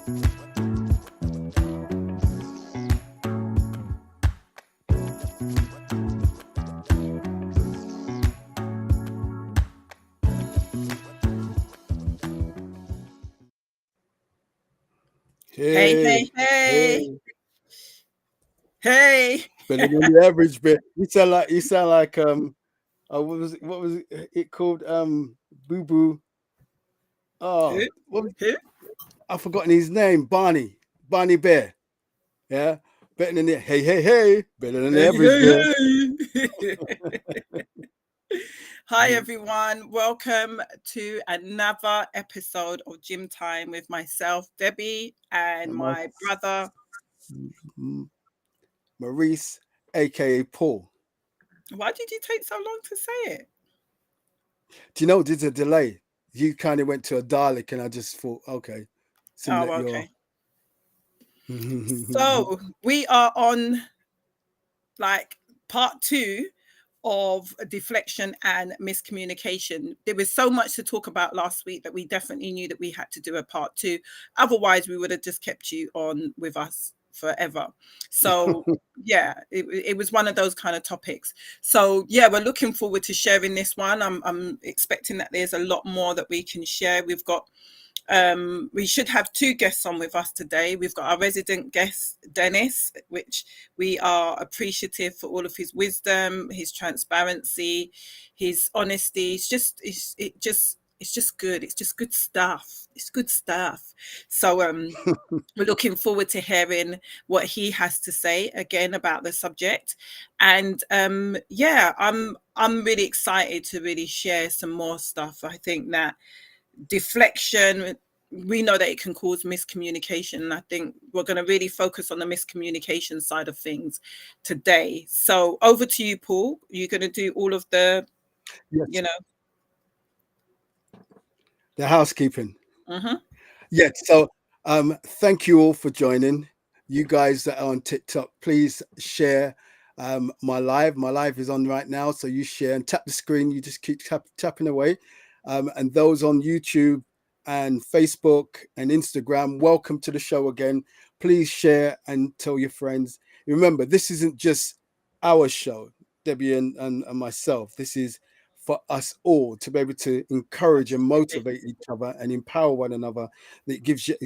Hey. Better than the average bit. You sound like what was it called? Boo Boo. Who? Oh, what was, Who? I've forgotten his name. Barney Bear. Yeah, better than the hey. Better than the average bear. Hey. Hi everyone, welcome to another episode of Gym Time with myself, Debbie, and my brother Maurice, aka Paul. Why did you take so long to say it? Do you know there's a delay? You kind of went to a Dalek, and I just thought, okay, Oh, that you're. okay. So we are on like part 2 of deflection and miscommunication. There was so much to talk about last week that we definitely knew that we had to do a part 2. Otherwise, we would have just kept you on with us forever. So yeah, it was one of those kind of topics. So yeah, we're looking forward to sharing this one. I'm expecting that there's a lot more that we can share. We've got we should have 2 guests on with us today. We've got our resident guest, Dennis, which we are appreciative for all of his wisdom, his transparency, his honesty. It's just good. It's just good stuff. It's good stuff. So we're looking forward to hearing what he has to say again about the subject. And yeah, I'm really excited to really share some more stuff. I think that deflection, we know that it can cause miscommunication, and I think we're going to really focus on the miscommunication side of things today. So over to you, Paul. You're going to do all of the Yes. The housekeeping. Yeah, so thank you all for joining. You guys that are on TikTok, please share my live. My live is on right now, so you share and tap the screen. You just keep tapping away. And those on YouTube and Facebook and Instagram, welcome to the show again. Please share and tell your friends. Remember, this isn't just our show, Debbie and myself. This is for us all to be able to encourage and motivate each other and empower one another. That gives you,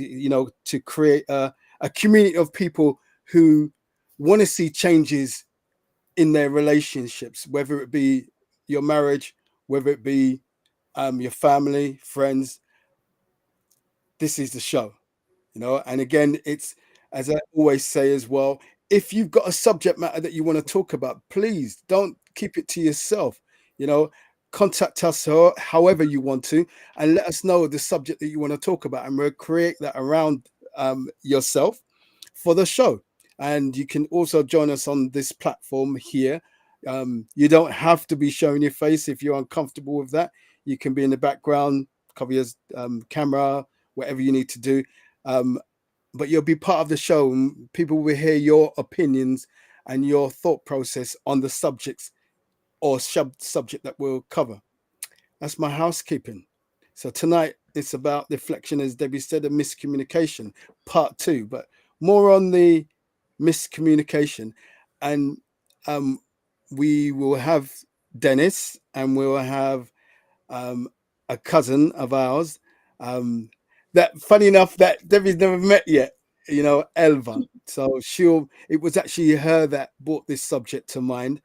to create a community of people who want to see changes in their relationships, whether it be your marriage, whether it be your family, friends. This is the show, and again, it's, as I always say as well, if you've got a subject matter that you want to talk about, please don't keep it to yourself. Contact us however you want to, and let us know the subject that you want to talk about, and we'll create that around yourself for the show. And you can also join us on this platform here. You don't have to be showing your face if you're uncomfortable with that. You can be in the background, cover your camera, whatever you need to do. But you'll be part of the show, and people will hear your opinions and your thought process on the subjects or subject that we'll cover. That's my housekeeping. So tonight it's about deflection, as Debbie said, a miscommunication, part 2, but more on the miscommunication. And we will have Dennis, and we will have a cousin of ours that, funny enough, that Debbie's never met yet, Elva. So it was actually her that brought this subject to mind.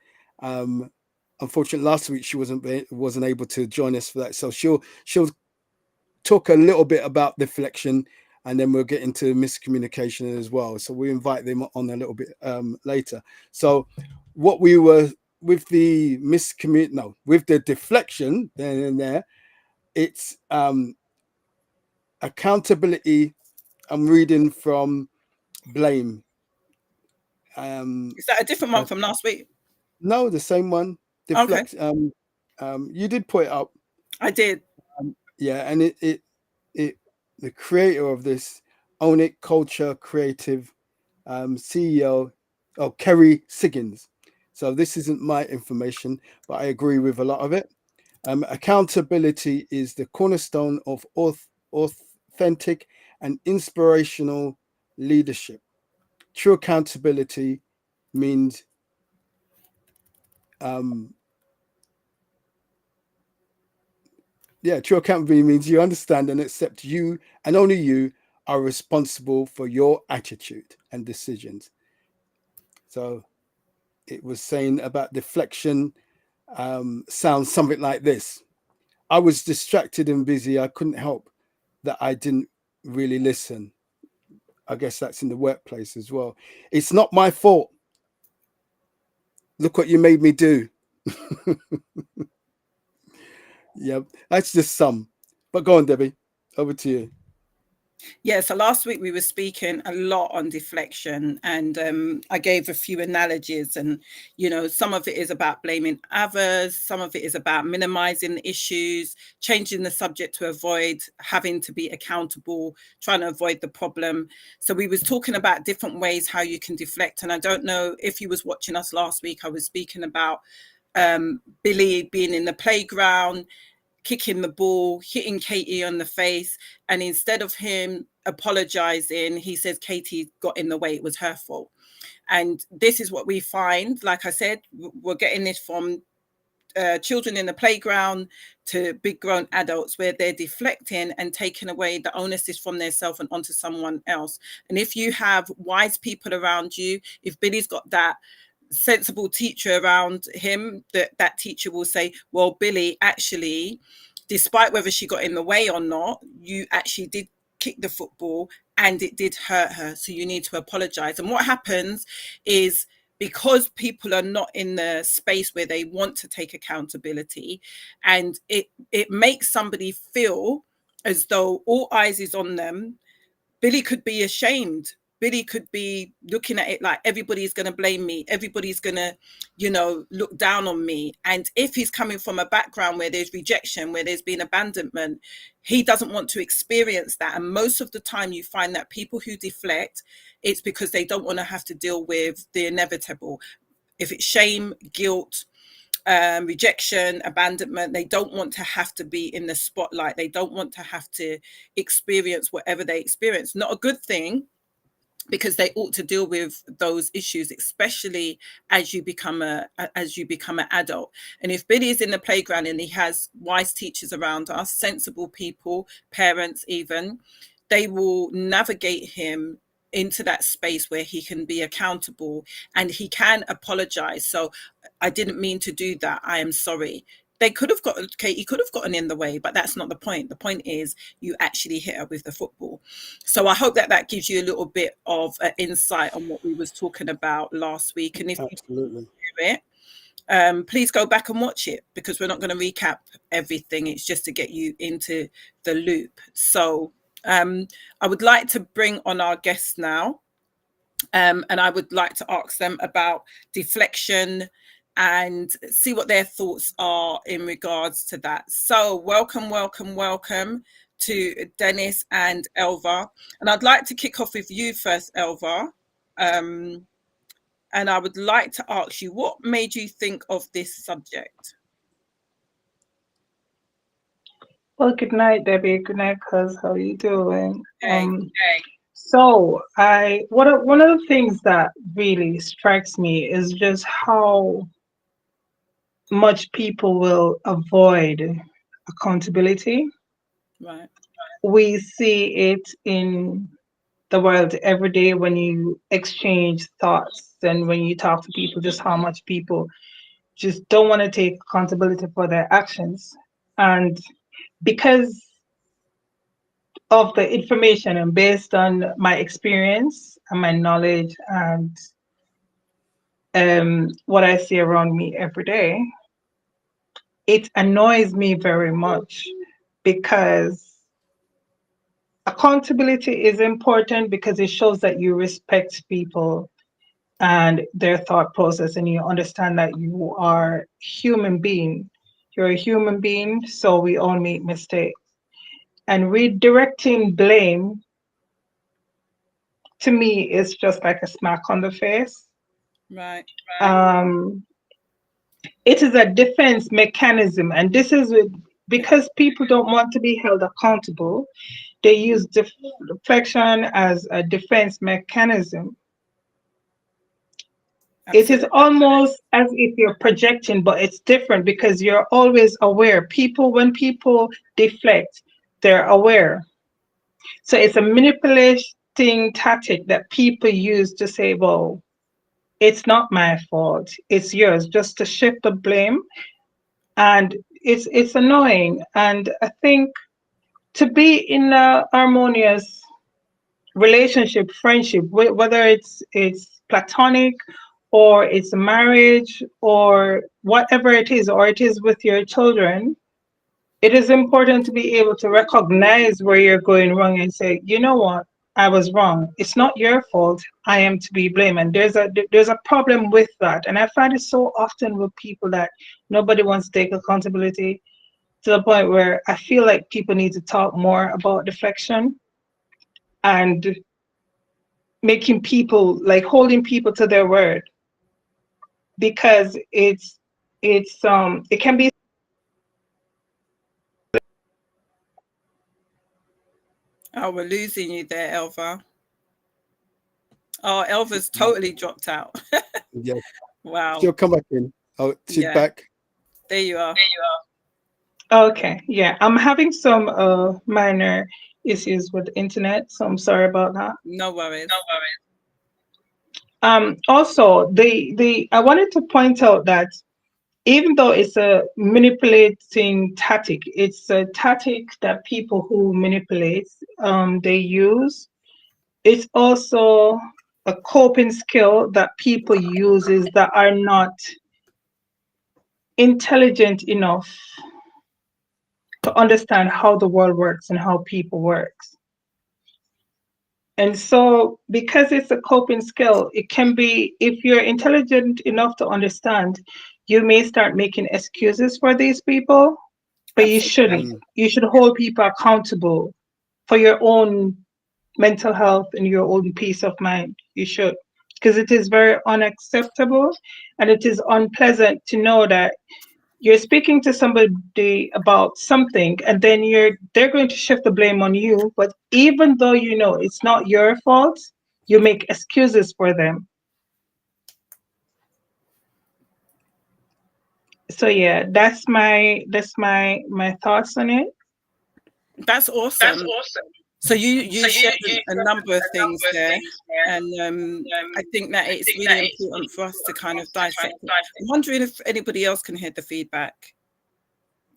Unfortunately, last week she wasn't able to join us for that. So she'll talk a little bit about deflection, and then we'll get into miscommunication as well. So we invite them on a little bit later. So what we were with the with the deflection there, it's accountability. I'm reading from blame. Is that a different one from last week? No, the same one. Deflect. Okay. You did put it up. I did. Yeah, and it the creator of this, Own It Culture Creative, CEO, Kerry Siggins. So this isn't my information, but I agree with a lot of it. Accountability is the cornerstone of authentic and inspirational leadership. True accountability means true accountability means you understand and accept you and only you are responsible for your attitude and decisions. So it was saying about deflection, sounds something like this. I was distracted and busy. I couldn't help that I didn't really listen. I guess that's in the workplace as well. It's not my fault. Look what you made me do. Yeah, that's just some. But go on, Debbie. Over to you. Yeah, so last week we were speaking a lot on deflection, and I gave a few analogies, and some of it is about blaming others, some of it is about minimizing issues, changing the subject to avoid having to be accountable, trying to avoid the problem. So we was talking about different ways how you can deflect, and I don't know if you was watching us last week. I was speaking about Billy being in the playground, kicking the ball, hitting Katie on the face. And instead of him apologizing, he says Katie got in the way, it was her fault. And this is what we find. Like I said, we're getting this from children in the playground to big grown adults, where they're deflecting and taking away the onus is from themselves and onto someone else. And if you have wise people around you, if Billy's got that sensible teacher around him, that teacher will say, well, Billy, actually, despite whether she got in the way or not, you actually did kick the football and it did hurt her, so you need to apologize. And what happens is, because people are not in the space where they want to take accountability, and it makes somebody feel as though all eyes is on them. Billy could be ashamed. Billy could be looking at it like everybody's going to blame me. Everybody's going to, look down on me. And if he's coming from a background where there's rejection, where there's been abandonment, he doesn't want to experience that. And most of the time you find that people who deflect, it's because they don't want to have to deal with the inevitable. If it's shame, guilt, rejection, abandonment, they don't want to have to be in the spotlight. They don't want to have to experience whatever they experience. Not a good thing, because they ought to deal with those issues, especially as you become an adult. And if Billy is in the playground and he has wise teachers around us, sensible people, parents even, they will navigate him into that space where he can be accountable and he can apologize. So, I didn't mean to do that. I am sorry. Katie could have gotten in the way, but that's not the point. The point is you actually hit her with the football. So I hope that gives you a little bit of insight on what we was talking about last week. And if Absolutely. you hear it, please go back and watch it, because we're not going to recap everything. It's just to get you into the loop. So I would like to bring on our guests now, and I would like to ask them about deflection and see what their thoughts are in regards to that. So welcome to Dennis and Elva. And I'd like to kick off with you first, Elva. And I would like to ask you, what made you think of this subject? Well, good night, Debbie. Good night, cuz. How are you doing? Okay. So one of the things that really strikes me is just how much people will avoid accountability. Right. We see it in the world every day when you exchange thoughts and when you talk to people, just how much people just don't want to take accountability for their actions. And because of the information and based on my experience and my knowledge and what I see around me every day, it annoys me very much, because accountability is important because it shows that you respect people and their thought process, and you understand that you are human being. You're a human being, so we all make mistakes. And redirecting blame, to me, is just like a smack on the face. Right. It is a defense mechanism, and this is because people don't want to be held accountable. they use deflection as a defense mechanism. Absolutely. It is almost as if you're projecting, but it's different because you're always aware. When people deflect, they're aware. So it's a manipulating tactic that people use to say, well, it's not my fault, it's yours, just to shift the blame. And it's annoying. And I think to be in a harmonious relationship, friendship, whether it's platonic or it's a marriage or whatever it is, or it is with your children, it is important to be able to recognize where you're going wrong and say, you know what, I was wrong. It's not your fault. I am to be blamed. And there's a problem with that. And I find it so often with people that nobody wants to take accountability, to the point where I feel like people need to talk more about deflection and making people, like, holding people to their word, because it can be. Oh, we're losing you there, Elva. Oh, Elva's totally dropped out. Yeah. Wow. She'll come back in. Oh, she's back. There you are. Okay. Yeah, I'm having some minor issues with the internet, so I'm sorry about that. No worries. Also, I wanted to point out that even though it's a manipulating tactic, it's a tactic that people who manipulate they use. It's also a coping skill that people uses that are not intelligent enough to understand how the world works and how people works. And so, because it's a coping skill, it can be, if you're intelligent enough to understand, you may start making excuses for these people, but you shouldn't. You should hold people accountable for your own mental health and your own peace of mind. You should, because it is very unacceptable and it is unpleasant to know that you're speaking to somebody about something and then they're going to shift the blame on you, but even though you know it's not your fault, you make excuses for them. So yeah, that's my thoughts on it. That's awesome. So you shared a number of things there, and I think that it's really important for us to kind of dissect it. I'm wondering if anybody else can hear the feedback.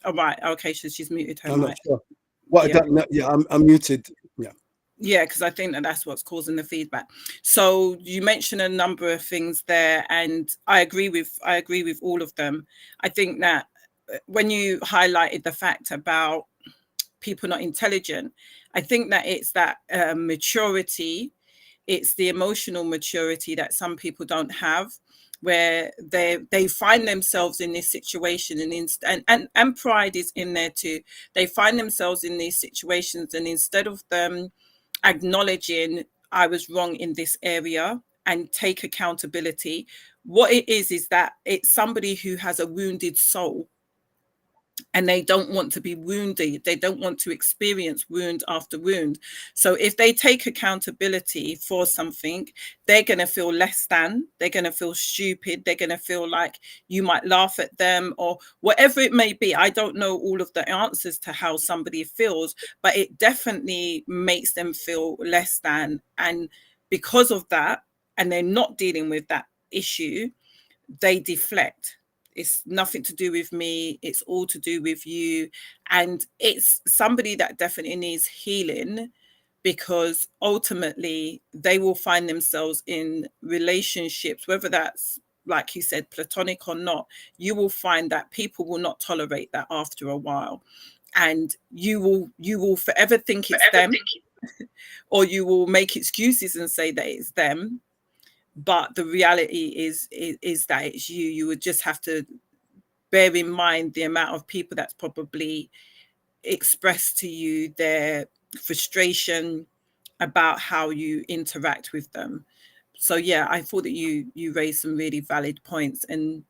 Oh, right. Okay, so she's muted her mic. I'm not sure. What? Yeah, I'm muted. Yeah. Yeah, because I think that's what's causing the feedback. So you mentioned a number of things there, and I agree with all of them. I think that when you highlighted the fact about people not intelligent, I think that it's that maturity, it's the emotional maturity that some people don't have, where they find themselves in this situation, and pride is in there too. They find themselves in these situations, and instead of them acknowledging I was wrong in this area and take accountability, what it is that it's somebody who has a wounded soul, and they don't want to be wounded. They don't want to experience wound after wound. So if they take accountability for something, they're going to feel less than, they're going to feel stupid. They're going to feel like you might laugh at them or whatever it may be. I don't know all of the answers to how somebody feels, but it definitely makes them feel less than. And because of that, and they're not dealing with that issue, they deflect. It's nothing to do with me. It's all to do with you. And it's somebody that definitely needs healing, because ultimately they will find themselves in relationships, whether that's, like you said, platonic or not. You will find that people will not tolerate that after a while. And you will forever think it's them, or you will make excuses and say that it's them. But the reality is that it's you. You would just have to bear in mind the amount of people that's probably expressed to you their frustration about how you interact with them. So yeah, I thought that you raised some really valid points, and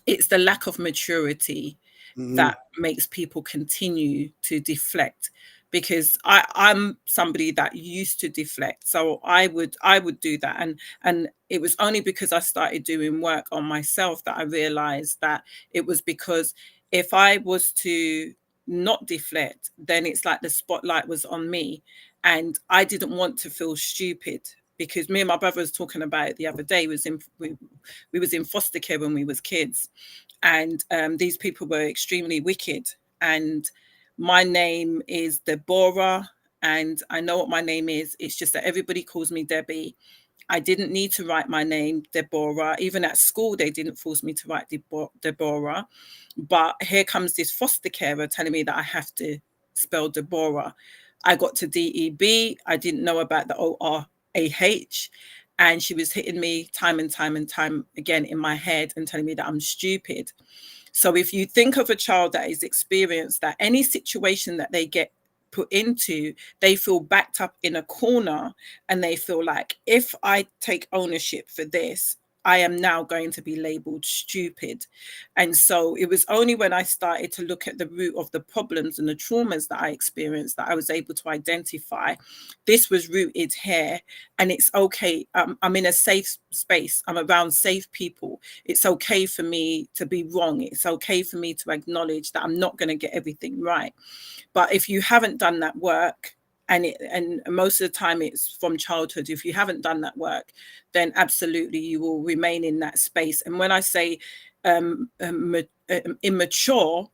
it's the lack of maturity that makes people continue to deflect, because I'm somebody that used to deflect. So I would do that. And it was only because I started doing work on myself that I realized that it was because if I was to not deflect, then it's like the spotlight was on me, and I didn't want to feel stupid. Because me and my brother was talking about it the other day. We was in foster care when we was kids, and these people were extremely wicked. And my name is Deborah, and I know what my name is. It's just that everybody calls me Debbie. I didn't need to write my name, Deborah. Even at school, they didn't force me to write Deborah. But here comes this foster carer telling me that I have to spell Deborah. I got to DEB. I didn't know about the ORAH. And she was hitting me time and time and time again in my head and telling me that I'm stupid. So if you think of a child that is experienced that any situation that they get put into, they feel backed up in a corner, and they feel like, if I take ownership for this, I am now going to be labeled stupid. And so it was only when I started to look at the root of the problems and the traumas that I experienced that I was able to identify this was rooted here. And it's okay. I'm in a safe space. I'm around safe people. It's okay for me to be wrong. It's okay for me to acknowledge that I'm not going to get everything right. But if you haven't done that work, and most of the time it's from childhood, if you haven't done that work, then absolutely you will remain in that space. And when I say immature,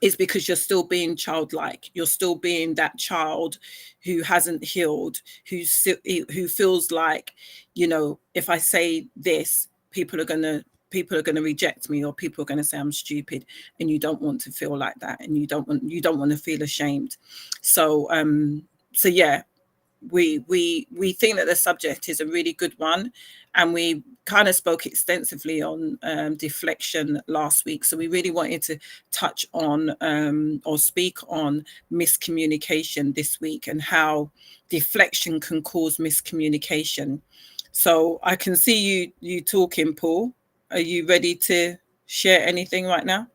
is because you're still being childlike. You're still being that child who hasn't healed, who feels like, you know, if I say this, people are going to reject me, or people are going to say I'm stupid, and you don't want to feel like that, and you don't want to feel ashamed. So yeah, we think that the subject is a really good one, and we kind of spoke extensively on deflection last week. So we really wanted to touch on or speak on miscommunication this week, and how deflection can cause miscommunication. So I can see you talking, Paul. Are you ready to share anything right now?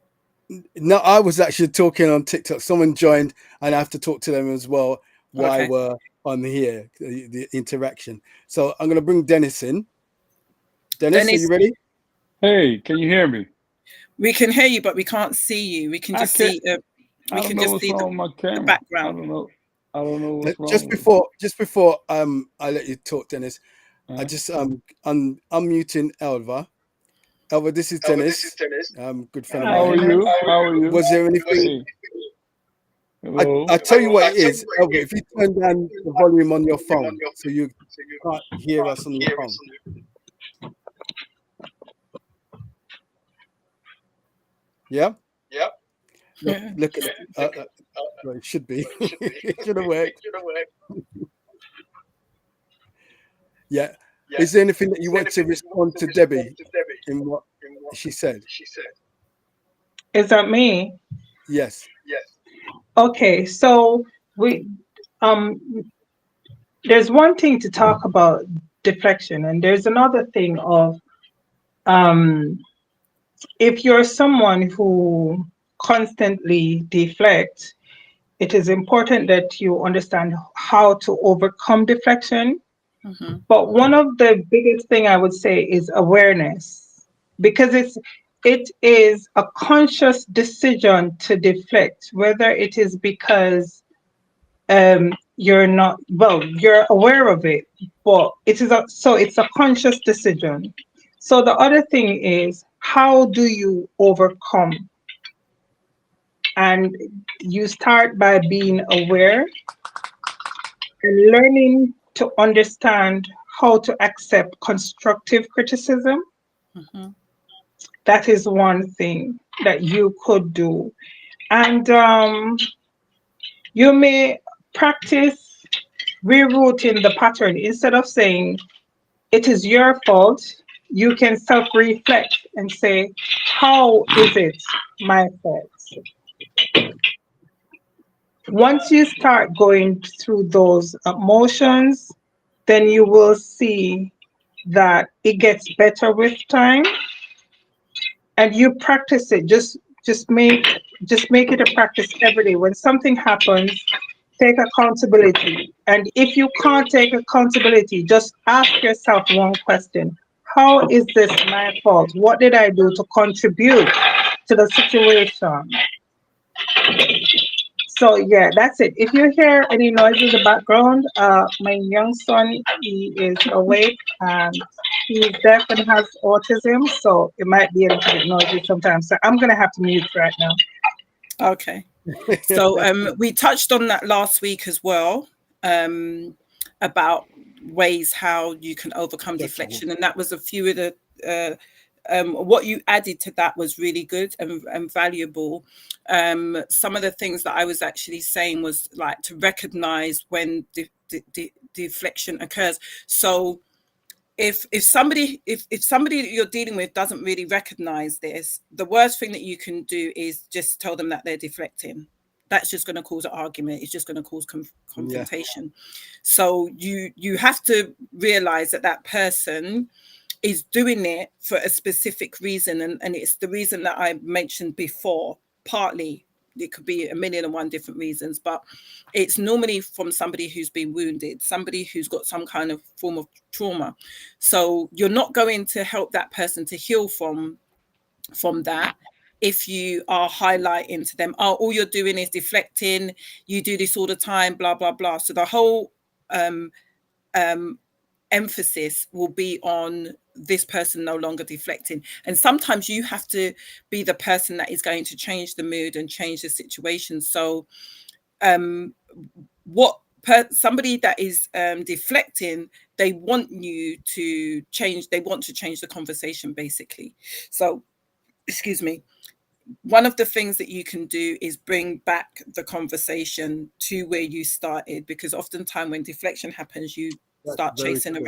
No, I was actually talking on TikTok. Someone joined, and I have to talk to them as well while we're on here, the interaction. So I'm going to bring Dennis in. Dennis, are you ready? Hey, can you hear me? We can hear you, but we can't see you. We can just see. We can just see the background. I don't know what's wrong. Just before I let you talk, Dennis, I just unmuting Elva. Elva, this is Dennis. Good friend of mine. How are you? Was there anything? I tell you what it is, Elva, if you turn down the volume on your phone so you can't hear us on your phone. Yeah? Look at it. Well, it should be. It should have worked. Yeah. Is there anything that you want to respond to Debbie in what she said? Is that me? Yes. Okay, so there's one thing to talk about deflection, and there's another thing of if you're someone who constantly deflects, it is important that you understand how to overcome deflection. Mm-hmm. But one of the biggest thing I would say is awareness, because it is a conscious decision to deflect, whether it is because you're aware of it, but it's a conscious decision. So the other thing is, how do you overcome? And you start by being aware and learning to understand how to accept constructive criticism. Mm-hmm. That is one thing that you could do. And you may practice rerouting the pattern. Instead of saying, it is your fault, you can self-reflect and say, how is it my fault? Once you start going through those emotions, then you will see that it gets better with time, and you practice it. Just make it a practice every day. When something happens, take accountability. And if you can't take accountability, just ask yourself one question. How is this my fault? What did I do to contribute to the situation? So yeah, that's it. If you hear any noise in the background, my young son, he is awake and he's deaf and has autism, so it might be a little bit noisy sometimes. So I'm gonna have to mute right now. Okay. So we touched on that last week as well, about ways how you can overcome deflection, and that was a few of the what you added to that was really good and valuable. Some of the things that I was actually saying was like to recognize when deflection occurs. So if somebody that you're dealing with doesn't really recognize this, the worst thing that you can do is just tell them that they're deflecting. That's just going to cause an argument. It's just going to cause confrontation. Yeah. So you have to realize that that person is doing it for a specific reason, and it's the reason that I mentioned before. Partly it could be 1,000,001 different reasons, but it's normally from somebody who's been wounded, somebody who's got some kind of form of trauma. So you're not going to help that person to heal from that if you are highlighting to them, oh, all you're doing is deflecting, you do this all the time, blah blah blah. So the whole emphasis will be on this person no longer deflecting. And sometimes you have to be the person that is going to change the mood and change the situation. So somebody that is deflecting, they want you to change, they want to change the conversation basically. So excuse me, one of the things that you can do is bring back the conversation to where you started, because oftentimes when deflection happens, you start chasing a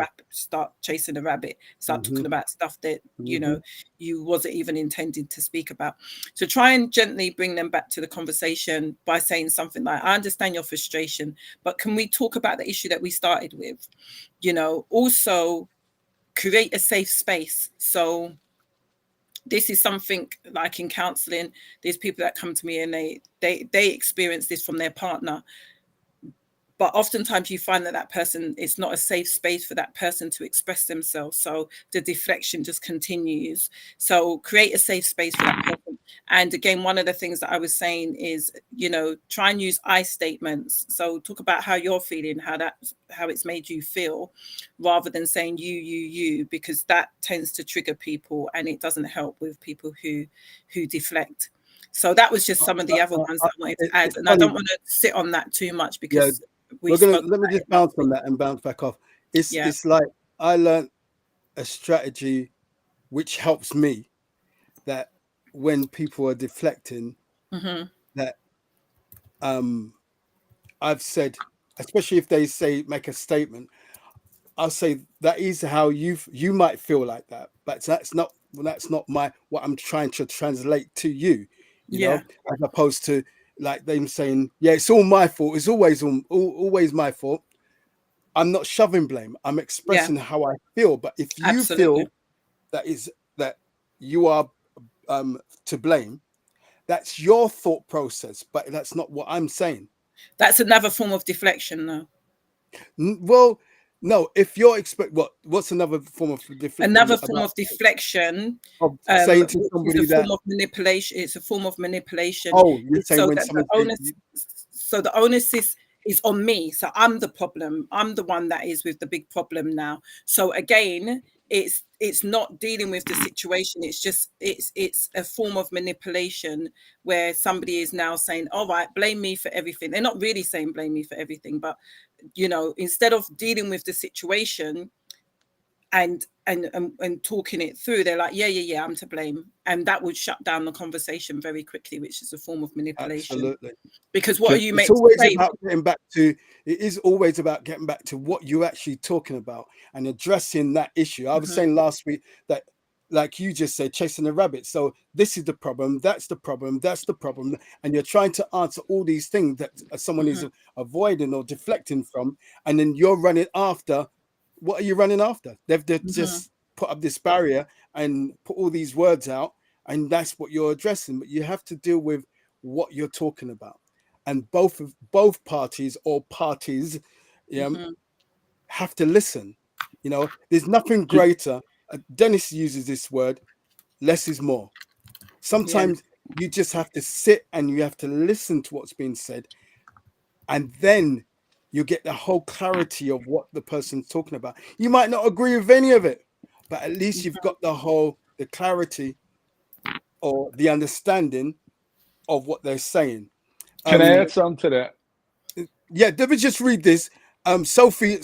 rabbit, start talking about stuff that you know you wasn't even intending to speak about. So try and gently bring them back to the conversation by saying something like, I understand your frustration, but can we talk about the issue that we started with? You know, also create a safe space. So this is something like in counseling, there's people that come to me and they experience this from their partner. But oftentimes you find that that person, it's not a safe space for that person to express themselves. So the deflection just continues. So create a safe space for that person. And again, one of the things that I was saying is, you know, try and use I statements. So talk about how you're feeling, how it's made you feel, rather than saying you, because that tends to trigger people and it doesn't help with people who deflect. So that was just some of the other ones that I wanted to add. And I don't want to sit on that too much because let me just bounce on that and bounce back off. It's like I learned a strategy which helps me, that when people are deflecting, that I've said, especially if they make a statement, I'll say that is how you might feel like that, but that's not what I'm trying to translate to you, you know, as opposed to like them saying, yeah, it's all my fault. It's always my fault. I'm not shoving blame. I'm expressing how I feel. But if you feel that you are to blame, that's your thought process. But that's not what I'm saying. That's another form of deflection, though. Well, no. If you're what's another form of deflection? Another form of deflection, saying to somebody is a form of manipulation. It's a form of manipulation. Oh, you're saying when someone so the onus is on me. So I'm the problem. I'm the one that is with the big problem now. So again, it's not dealing with the situation. It's just it's a form of manipulation where somebody is now saying, all right, blame me for everything. They're not really saying blame me for everything, but you know, instead of dealing with the situation and talking it through, they're like, yeah, I'm to blame, and that would shut down the conversation very quickly, which is a form of manipulation. Absolutely. Because what are you it's always about getting back to it is always about getting back to what you're actually talking about and addressing that issue. I was saying last week that, like you just said, chasing a rabbit. So this is the problem, that's the problem, and you're trying to answer all these things that someone is avoiding or deflecting from, and then you're running after. What are you running after? They've just put up this barrier and put all these words out, and that's what you're addressing. But you have to deal with what you're talking about. and both parties or parties have to listen. You know, there's nothing greater. Dennis uses this word, less is more. Sometimes you just have to sit and you have to listen to what's being said, and then you get the whole clarity of what the person's talking about. You might not agree with any of it, but at least you've got the clarity or the understanding of what they're saying. Can I add something to that? Yeah, let me just read this. Sophia,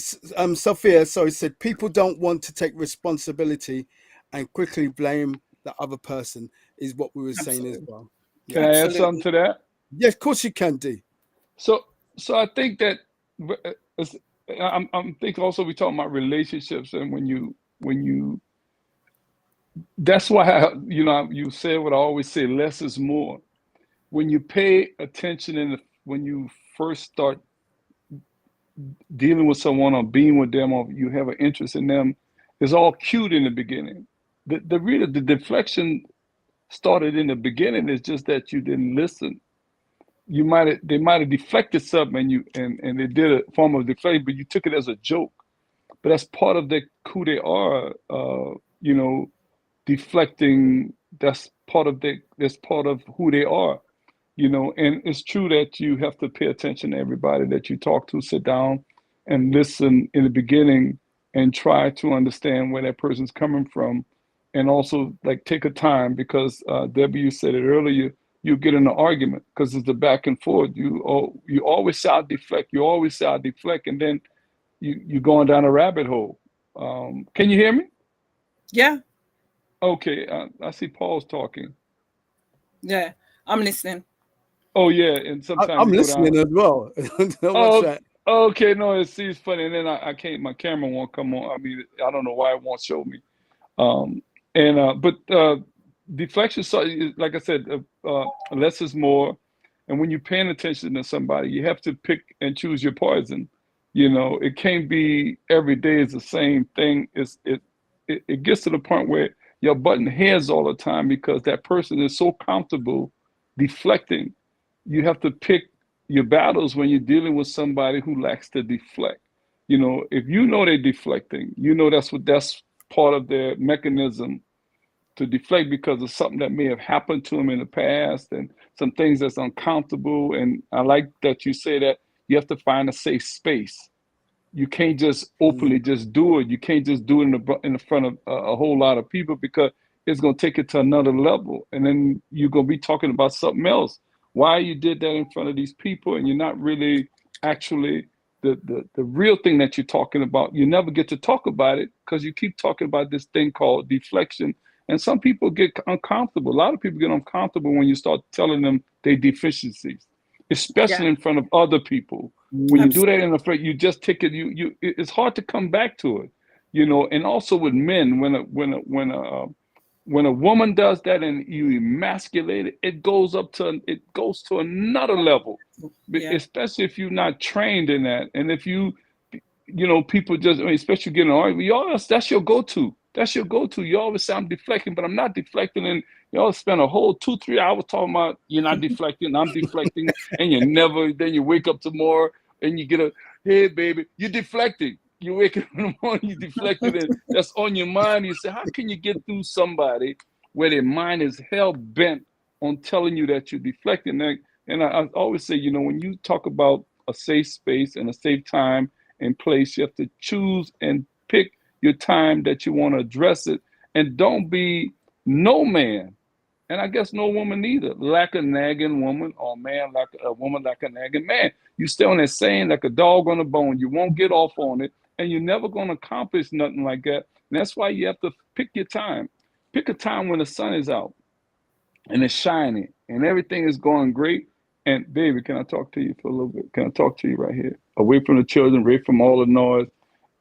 said people don't want to take responsibility and quickly blame the other person, is what we were saying as well. Yeah. Can I add something to that? Yeah, of course you can, D. So I think that I'm thinking also we talk about relationships, and when you that's why you said what I always say, less is more. When you pay attention when you first start dealing with someone or being with them, or you have an interest in them, it's all cute in the beginning. The deflection started in the beginning. It's just that you didn't listen. They might have deflected something and they did a form of deflection, but you took it as a joke. But that's part of who they are. Deflecting. That's part of who they are. And it's true that you have to pay attention to everybody that you talk to. Sit down and listen in the beginning and try to understand where that person's coming from, and also take a time, because Debbie, you said it earlier. You get in an argument because it's the back and forth. You always say I deflect. You always say I deflect, and then you're going down a rabbit hole. Can you hear me? Yeah. Okay. I see Paul's talking. Yeah, I'm listening. Oh yeah, and sometimes I'm listening as well. Okay. No, it's funny, and then I can't. My camera won't come on. I mean, I don't know why it won't show me. But deflection, so like I said, less is more. And when you're paying attention to somebody, you have to pick and choose your poison. It can't be every day is the same thing. It gets to the point where you're butting heads all the time because that person is so comfortable deflecting. You have to pick your battles when you're dealing with somebody who likes to deflect. If they're deflecting, that's part of their mechanism to deflect, because of something that may have happened to them in the past and some things that's uncomfortable. And I like that you say that you have to find a safe space. You can't just openly just do it. You can't just do it in the front of a whole lot of people, because it's going to take it to another level. And then you're going to be talking about something else. Why you did that in front of these people, and you're not really actually the real thing that you're talking about. You never get to talk about it because you keep talking about this thing called deflection. And some people get uncomfortable. A lot of people get uncomfortable when you start telling them their deficiencies, especially in front of other people. When you do that in the front, you just take it. It's hard to come back to it, And also with men, when a woman does that and you emasculate it, it goes to another level, especially if you're not trained in that. And if people just, especially getting an argument, that's your go-to. That's your go-to. You always say I'm deflecting, but I'm not deflecting. And you always spend a whole 2-3 hours talking about you're not deflecting, I'm deflecting, and then you wake up tomorrow and you get hey baby, you're deflecting. You wake up in the morning, you deflected, and that's on your mind. You say, how can you get through somebody where their mind is hell bent on telling you that you're deflecting? And I always say, when you talk about a safe space and a safe time and place, you have to choose and pick your time that you want to address it. And don't be no man, and I guess no woman either, like a nagging woman, or man like a woman like a nagging man. You stay on that saying like a dog on a bone. You won't get off on it, and you're never going to accomplish nothing like that. And that's why you have to pick your time. Pick a time when the sun is out and it's shining and everything is going great. And baby, can I talk to you for a little bit? Can I talk to you right here? Away from the children, away from all the noise.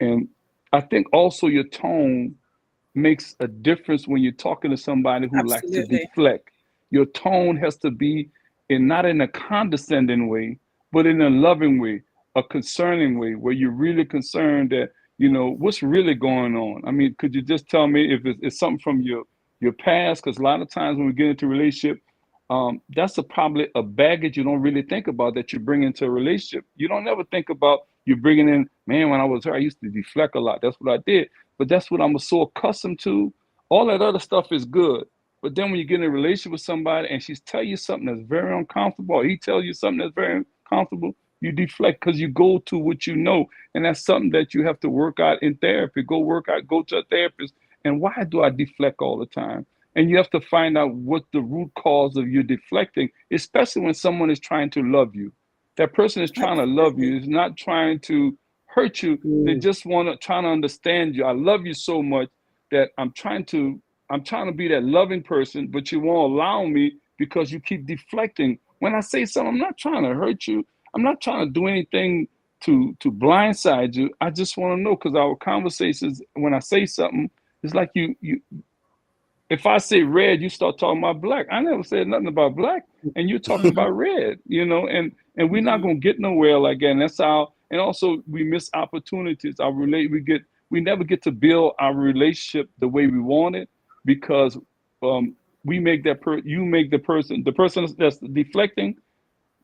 And I think also your tone makes a difference when you're talking to somebody who likes to deflect. Your tone has to be not in a condescending way, but in a loving way, a concerning way, where you're really concerned that, what's really going on. I mean, could you just tell me if it's something from your past? Because a lot of times when we get into a relationship, that's probably a baggage you don't really think about that you bring into a relationship. You don't ever think about you bringing in, man, when I was her, I used to deflect a lot. That's what I did. But that's what I'm so accustomed to. All that other stuff is good. But then when you get in a relationship with somebody and she's tell you something that's very uncomfortable, or he tells you something that's very uncomfortable, you deflect because you go to what you know. And that's something that you have to work out in therapy. Go work out, go to a therapist. And why do I deflect all the time? And you have to find out what the root cause of you deflecting, especially when someone is trying to love you. That person is trying to love you, is not trying to hurt you. They just trying to understand you. I love you so much that I'm trying to be that loving person, but you won't allow me because you keep deflecting. When I say something, I'm not trying to hurt you. I'm not trying to do anything to blindside you. I just want to know, because our conversations, when I say something, it's like you if I say red, you start talking about black. I never said nothing about black, and you're talking about red, and we're not gonna get nowhere like that. And that's how. And also, we miss opportunities. We never get to build our relationship the way we want it, because we make the person that's deflecting,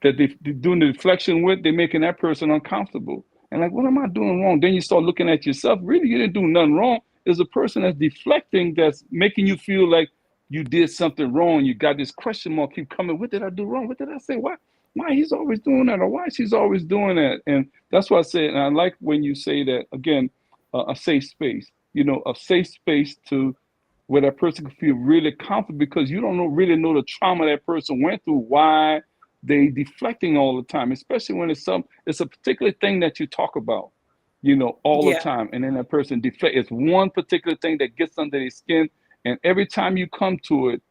that they're doing the deflection with, they're making that person uncomfortable. And like, what am I doing wrong? Then you start looking at yourself. Really, you didn't do nothing wrong. There's a person that's deflecting, that's making you feel like you did something wrong. You got this question mark keep coming. What did I do wrong? What did I say? Why he's always doing that? Or why she's always doing that? And that's why I say, and I like when you say that, again, a safe space, a safe space to where that person can feel really comfortable, because you don't really know the trauma that person went through, why they deflecting all the time, especially when it's a particular thing that you talk about, all the time. And then that person deflect. It's one particular thing that gets under their skin. And every time you come to it,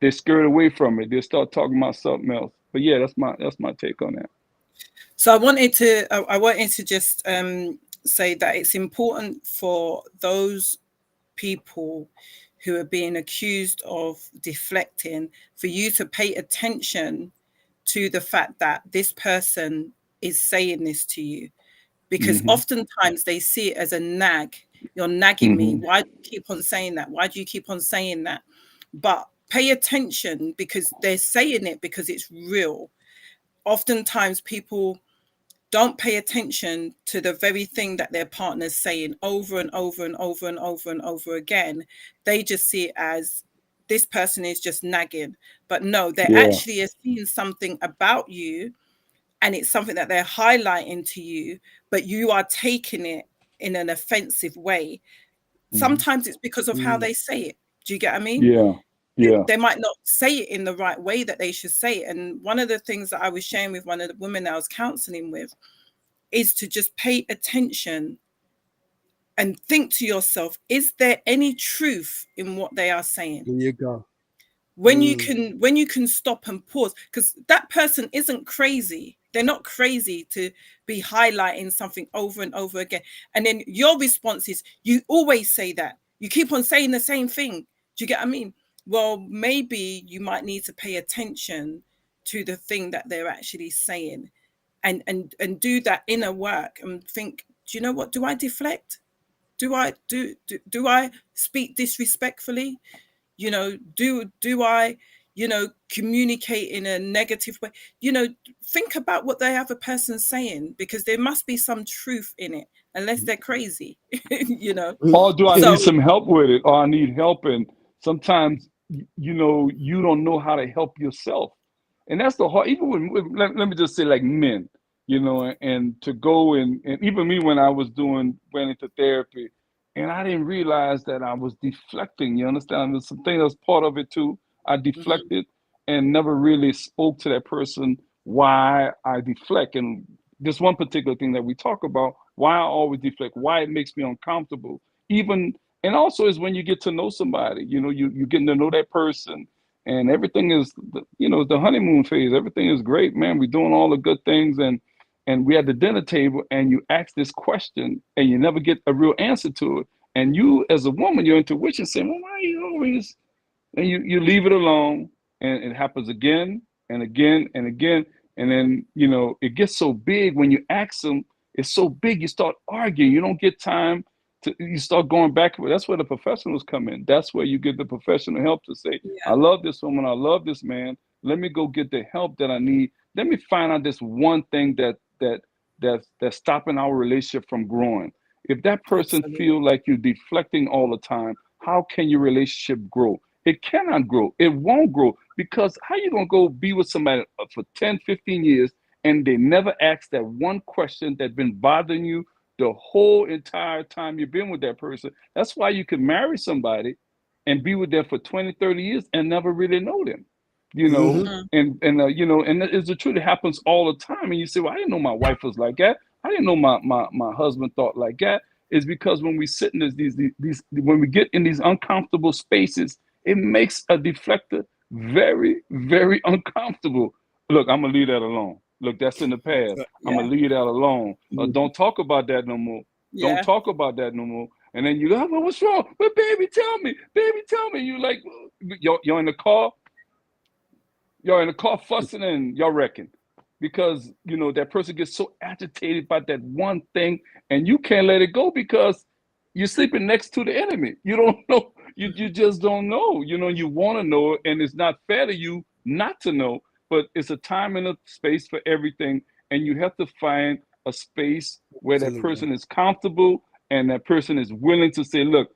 they're scared away from it. They start talking about something else. But yeah, that's my take on that. So I wanted to just say that it's important for those people who are being accused of deflecting, for you to pay attention to the fact that this person is saying this to you, because oftentimes they see it as a nag. You're nagging me. Why do you keep on saying that? Why do you keep on saying that? But pay attention, because they're saying it because it's real. Oftentimes people don't pay attention to the very thing that their partner's saying over and over and over and over and over again. They just see it as, this person is just nagging. But no, they actually are seeing something about you, and it's something that they're highlighting to you, but you are taking it in an offensive way. Sometimes it's because of how they say it. Do you get what I mean? Yeah. They might not say it in the right way that they should say it. And one of the things that I was sharing with one of the women I was counseling with is to just pay attention and think to yourself, is there any truth in what they are saying? There you go. When you can stop and pause, because that person isn't crazy. They're not crazy to be highlighting something over and over again. And then your response is, you always say that. You keep on saying the same thing. Do you get what I mean? Well, maybe you might need to pay attention to the thing that they're actually saying, and do that inner work and think, do you know what? Do I deflect? Do I speak disrespectfully? Do I, communicate in a negative way? Think about what the other person's saying, because there must be some truth in it, unless they're crazy, Or do I need some help with it? Or I need help. And sometimes, you don't know how to help yourself. And that's the hard, even let me just say, like, men, and to go and even me, when I went into therapy, and I didn't realize that I was deflecting. You understand? There's something that's part of it too. I deflected and never really spoke to that person why I deflect. And this one particular thing that we talk about, why I always deflect, why it makes me uncomfortable. And also is when you get to know somebody, you're getting to know that person, and everything is, the honeymoon phase. Everything is great, man. We're doing all the good things, and we at the dinner table, and you ask this question, and you never get a real answer to it. And you, as a woman, your intuition saying, well, why are you always? And you leave it alone, and it happens again and again and again. And then, it gets so big when you ask them, it's so big, you start arguing. You don't get time you start going back. That's where the professionals come in. That's where you get the professional help to say, I love this woman, I love this man. Let me go get the help that I need. Let me find out this one thing that's stopping our relationship from growing. If that person feel like you're deflecting all the time, how can your relationship grow? It cannot grow. It won't grow, because how you gonna go be with somebody for 10, 15 years and they never ask that one question that's been bothering you the whole entire time you've been with that person? That's why you can marry somebody and be with them for 20, 30 years and never really know them, you know. You know, and it's the truth. It happens all the time. And you say, well, I didn't know my wife was like that. I didn't know my husband thought like that. It's because when we sit in these when we get in these uncomfortable spaces, it makes a deflector very, very uncomfortable. Look, I'm gonna leave that alone. Look, that's in the past. I'm gonna leave that alone. Don't talk about that no more. Don't talk about that no more. And then you go, well, what's wrong? But baby, tell me. Baby, tell me. You like, you're in the car. You're in the car fussing and y'all wrecking, because you know that person gets so agitated about that one thing, and you can't let it go because you're sleeping next to the enemy. You don't know. You just don't know. You know, you want to know it, and it's not fair to you not to know. But it's a time and a space for everything, and you have to find a space where that person is comfortable and that person is willing to say, look,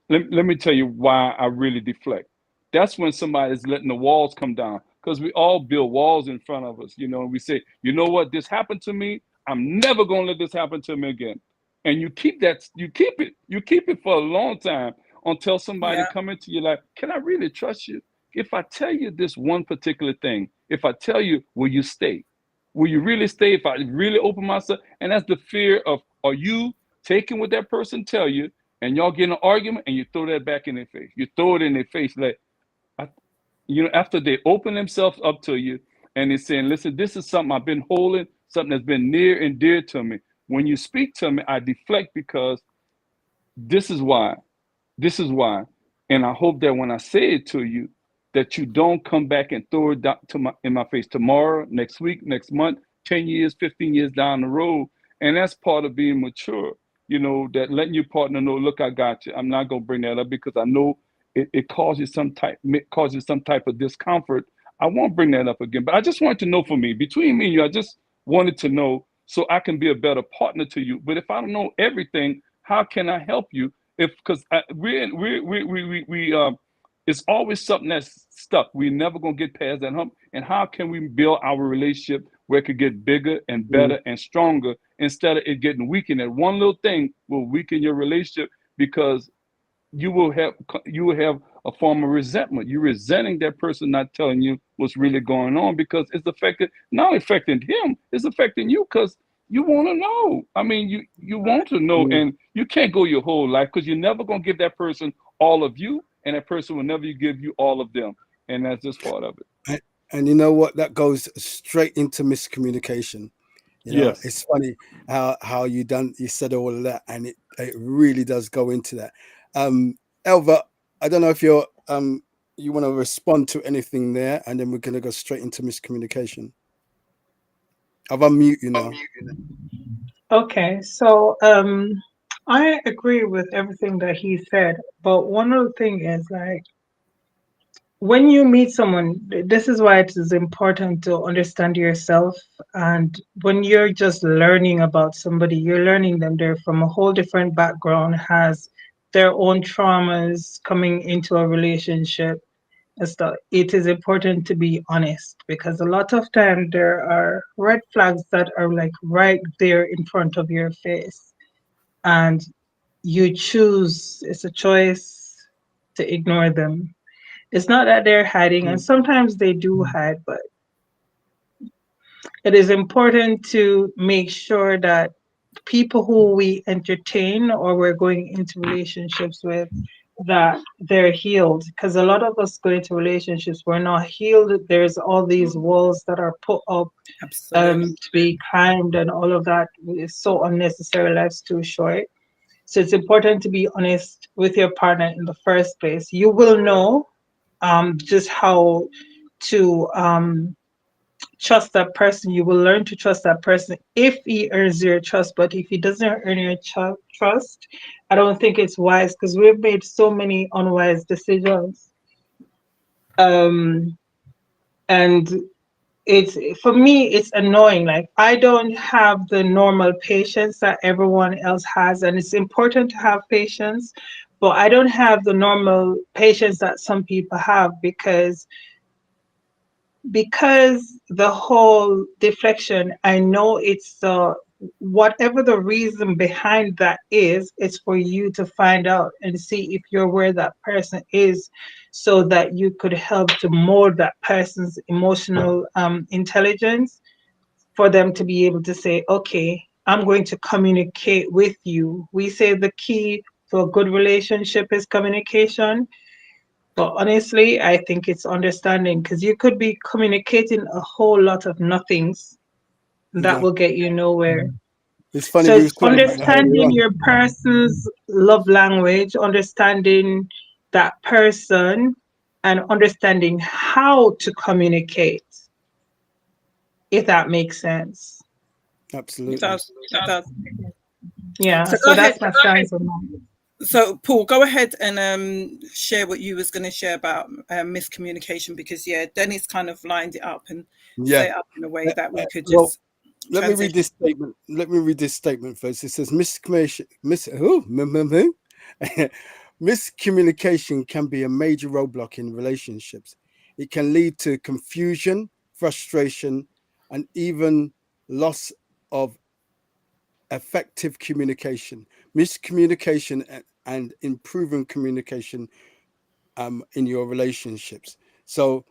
let me tell you why I really deflect. That's when somebody's letting the walls come down, because we all build walls in front of us, you know, and we say, you know what, this happened to me. I'm never going to let this happen to me again. And you keep it for a long time until somebody come into your life. Can I really trust you? If I tell you this one particular thing, if I tell you, will you stay? Will you really stay if I really open myself? And that's the fear of, are you taking what that person tell you, and y'all get in an argument and you throw that back in their face? You throw it in their face like, you know, after they open themselves up to you and they're saying, listen, this is something I've been holding, something that's been near and dear to me. When you speak to me, I deflect because this is why. This is why. And I hope that when I say it to you, that you don't come back and throw it in my face tomorrow, next week, next month, 10 years, 15 years down the road. And that's part of being mature, you know, that letting your partner know, look, I got you. I'm not going to bring that up because I know it causes some type of discomfort. I won't bring that up again. But I just wanted to know, for me, between me and you, I just wanted to know so I can be a better partner to you. But if I don't know everything, how can I help you? Because it's always something that's stuck. We're never gonna get past that hump. And how can we build our relationship where it could get bigger and better and stronger, instead of it getting weakened? And one little thing will weaken your relationship, because you will have a form of resentment. You're resenting that person not telling you what's really going on, because it's affected, not only affecting him, it's affecting you, because you want to know. I mean, you want to know, and you can't go your whole life, because you're never going to give that person all of you, and that person will never give you all of them. And that's just part of it. And you know what? That goes straight into miscommunication. You know, Yes. It's funny how you said all of that, and it really does go into that. Elva, I don't know if you want to respond to anything there, and then we're going to go straight into miscommunication. I've unmute you now. Okay, so I agree with everything that he said, but one other thing is, like, when you meet someone, this is why it is important to understand yourself. And when you're just learning about somebody, you're learning them. They're from a whole different background, has their own traumas coming into a relationship and stuff. It is important to be honest, because a lot of time there are red flags that are like right there in front of your face. And you choose, it's a choice to ignore them. It's not that they're hiding, and sometimes they do hide, but it is important to make sure that people who we entertain or we're going into relationships with, that they're healed. Because a lot of us go into relationships, we're not healed. There's all these walls that are put up to be climbed, and all of that is so unnecessary. Life's too short. So it's important to be honest with your partner in the first place. You will know just how to trust that person. You will learn to trust that person if he earns your trust. But if he doesn't earn your trust, I don't think it's wise, because we've made so many unwise decisions. And it's, for me, it's annoying. Like, I don't have the normal patience that everyone else has, and it's important to have patience, but I don't have the normal patience that some people have, because the whole deflection, I know it's the, whatever the reason behind that is, it's for you to find out and see if you're where that person is, so that you could help to mold that person's emotional intelligence, for them to be able to say, okay, I'm going to communicate with you. We say the key to a good relationship is communication, but honestly, I think it's understanding, because you could be communicating a whole lot of nothings that will get you nowhere. It's funny, So we it's was talking about that earlier understanding on. your person's love language, understanding that person, and understanding how to communicate, if that makes sense. Absolutely. It does. It does. Yeah, So so that's my stance on that. So Paul, go ahead and share what you was going to share about miscommunication, because Dennis kind of lined it up and set it up in a way that we could Well, just let me read this statement. Let me read this statement first. It says miscommunication can be a major roadblock in relationships. It can lead to confusion, frustration, and even loss of effective communication. Miscommunication and improving communication in your relationships. So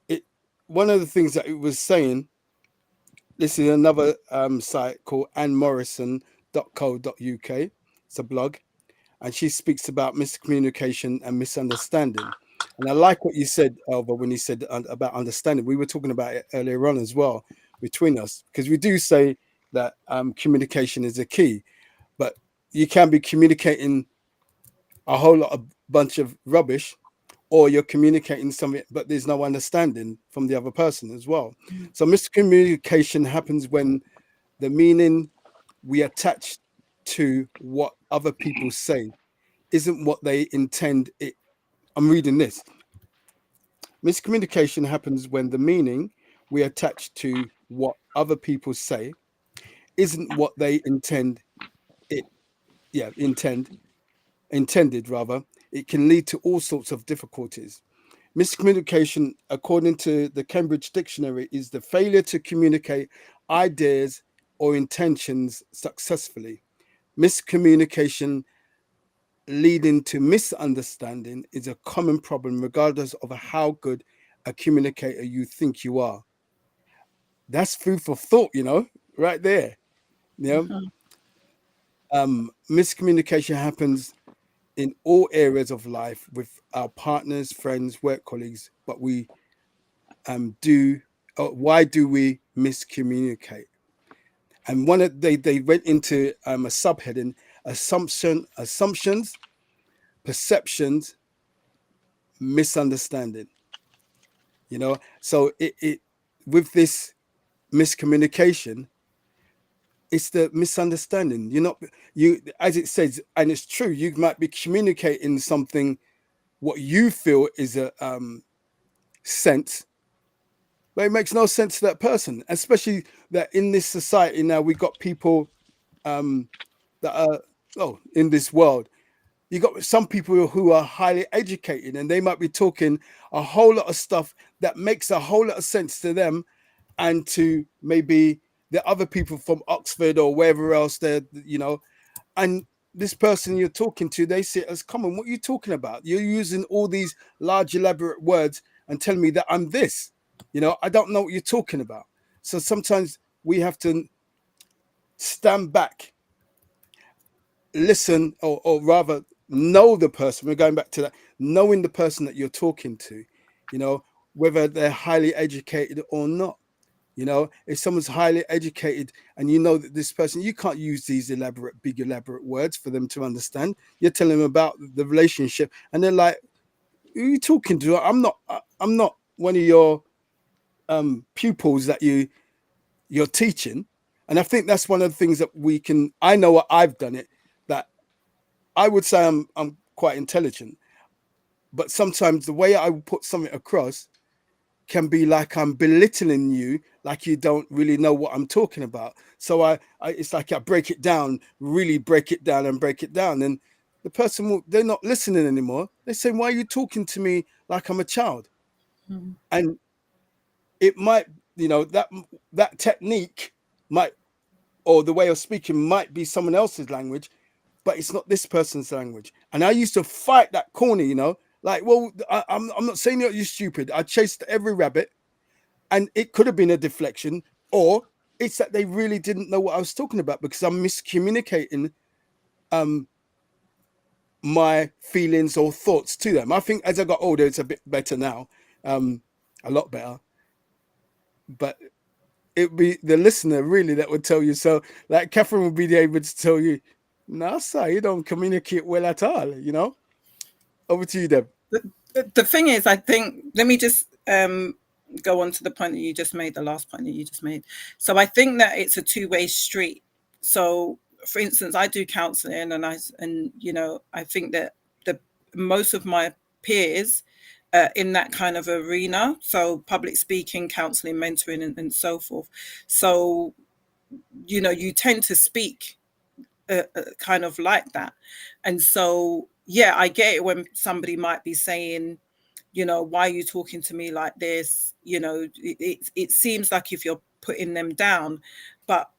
it, one of the things that it was saying, this is another site called annemorrison.co.uk. It's a blog, and she speaks about miscommunication and misunderstanding. And I like what you said, Elva, when you said about understanding. We were talking about it earlier on as well between us, because we do say that communication is a key, but you can be communicating a whole lot of bunch of rubbish, or you're communicating something but there's no understanding from the other person as well. So miscommunication happens when the meaning we attach to what other people say isn't what they intend it. I'm reading this. Miscommunication happens when the meaning we attach to what other people say isn't what they intend it. Yeah, intended rather. It can lead to all sorts of difficulties. Miscommunication, according to the Cambridge Dictionary, is the failure to communicate ideas or intentions successfully. Miscommunication leading to misunderstanding is a common problem, regardless of how good a communicator you think you are. That's food for thought, right there. Miscommunication happens in all areas of life with our partners, friends, work colleagues, but why do we miscommunicate? And they went into a subheading: assumptions, perceptions, misunderstanding. So it with this miscommunication, it's the misunderstanding. You as it says, and it's true, you might be communicating something what you feel is a sense, but it makes no sense to that person, especially that in this society now we got people that are in this world. You got some people who are highly educated, and they might be talking a whole lot of stuff that makes a whole lot of sense to them, and to maybe the other people from Oxford or wherever else and this person you're talking to, they see it as common. What are you talking about? You're using all these large elaborate words and telling me that I'm this. I don't know what you're talking about. So sometimes we have to stand back, listen, or rather know the person. We're going back to that, knowing the person that you're talking to, whether they're highly educated or not. If someone's highly educated and you know that this person, you can't use these big elaborate words for them to understand. You're telling them about the relationship, and they're like, who are you talking to? I'm not one of your pupils that you're teaching. And I think that's one of the things that I know what I've done it, that I would say I'm quite intelligent, but sometimes the way I put something across can be like I'm belittling you, like you don't really know what I'm talking about. So I it's like I break it down, really break it down and break it down. And the person, they're not listening anymore. They say, why are you talking to me like I'm a child? Mm-hmm. And it might, you know, that technique might, or the way of speaking might be someone else's language, but it's not this person's language. And I used to fight that corner, you know, like, well, I'm not saying that you're stupid. I chased every rabbit, and it could have been a deflection, or it's that they really didn't know what I was talking about because I'm miscommunicating my feelings or thoughts to them. I think as I got older, it's a bit better now, a lot better. But it'd be the listener really that would tell you. So, like Catherine would be able to tell you, "No, sir, you don't communicate well at all." You know. Over to you, Deb. The thing is, I think, let me just go on to the point that you just made, the last point that you just made. So I think that it's a two-way street. So, for instance, I do counseling, and you know, I think that most of my peers in that kind of arena, so public speaking, counseling, mentoring, and so forth. So, you know, you tend to speak kind of like that. And so, yeah, I get it when somebody might be saying, you know, why are you talking to me like this? You know, it seems like if you're putting them down. But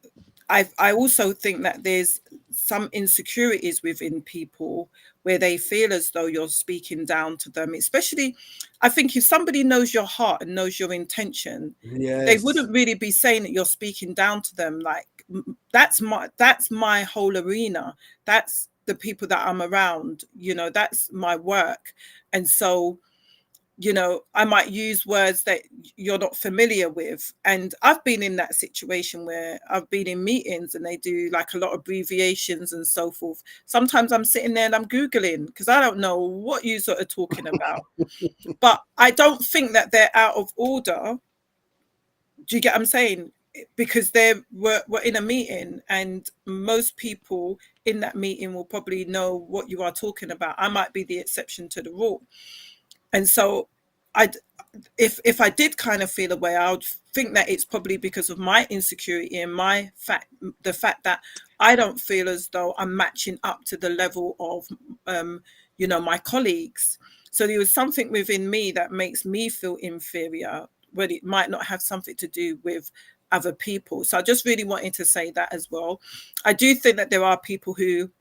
I also think that there's some insecurities within people where they feel as though you're speaking down to them. Especially, I think if somebody knows your heart and knows your intention, yes, they wouldn't really be saying that you're speaking down to them. Like, that's my whole arena. That's the people that I'm around. You know, that's my work. And so, you know, I might use words that you're not familiar with. And I've been in that situation where I've been in meetings and they do like a lot of abbreviations and so forth. Sometimes I'm sitting there and I'm Googling because I don't know what you sort of talking about. But I don't think that they're out of order. Do you get what I'm saying? Because we're in a meeting and most people in that meeting will probably know what you are talking about. I might be the exception to the rule. And so if I did kind of feel a way, I would think that it's probably because of my insecurity and the fact that I don't feel as though I'm matching up to the level of, you know, my colleagues. So there was something within me that makes me feel inferior, but it might not have something to do with other people. So I just really wanted to say that as well. I do think that there are people who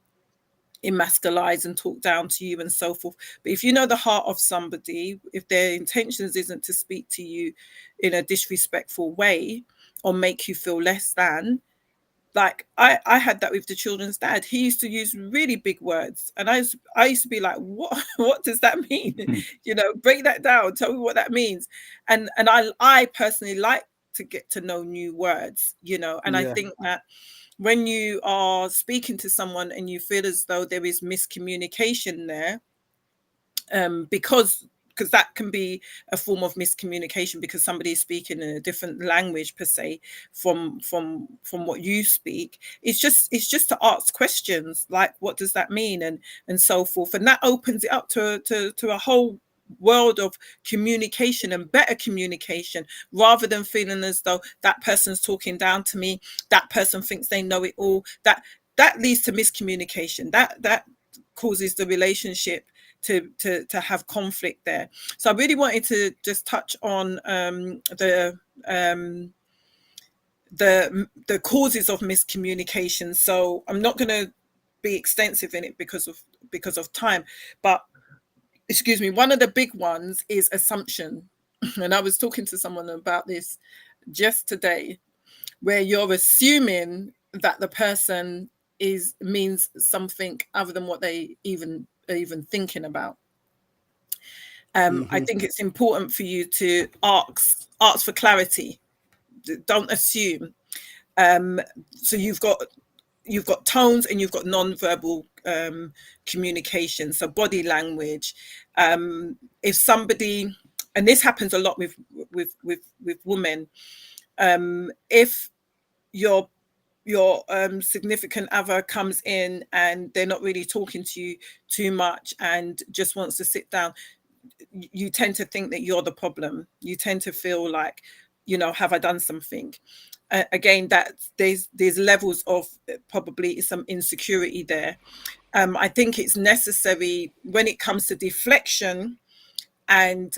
emasculate and talk down to you and so forth, but if you know the heart of somebody, if their intentions isn't to speak to you in a disrespectful way or make you feel less than, like I had that with the children's dad. He used to use really big words and I used to be like, what does that mean? You know, break that down, tell me what that means. And I personally like to get to know new words, you know, and I think that when you are speaking to someone and you feel as though there is miscommunication there, because that can be a form of miscommunication because somebody is speaking in a different language per se from what you speak. It's just to ask questions like, what does that mean, and so forth, and that opens it up to a whole world of communication and better communication, rather than feeling as though that person's talking down to me, that person thinks they know it all. That leads to miscommunication, that causes the relationship to have conflict there. So I really wanted to just touch on the causes of miscommunication. So I'm not going to be extensive in it because of time, but excuse me, one of the big ones is assumption. And I was talking to someone about this just today, where you're assuming that the person means something other than what they even are even thinking about. I think it's important for you to ask for clarity. Don't assume. So you've got tones and you've got non-verbal communication, so body language. If somebody, and this happens a lot with women, if your significant other comes in and they're not really talking to you too much and just wants to sit down, you tend to think that you're the problem. You tend to feel like, you know, have I done something? Again, that there's levels of probably some insecurity there. I think it's necessary when it comes to deflection and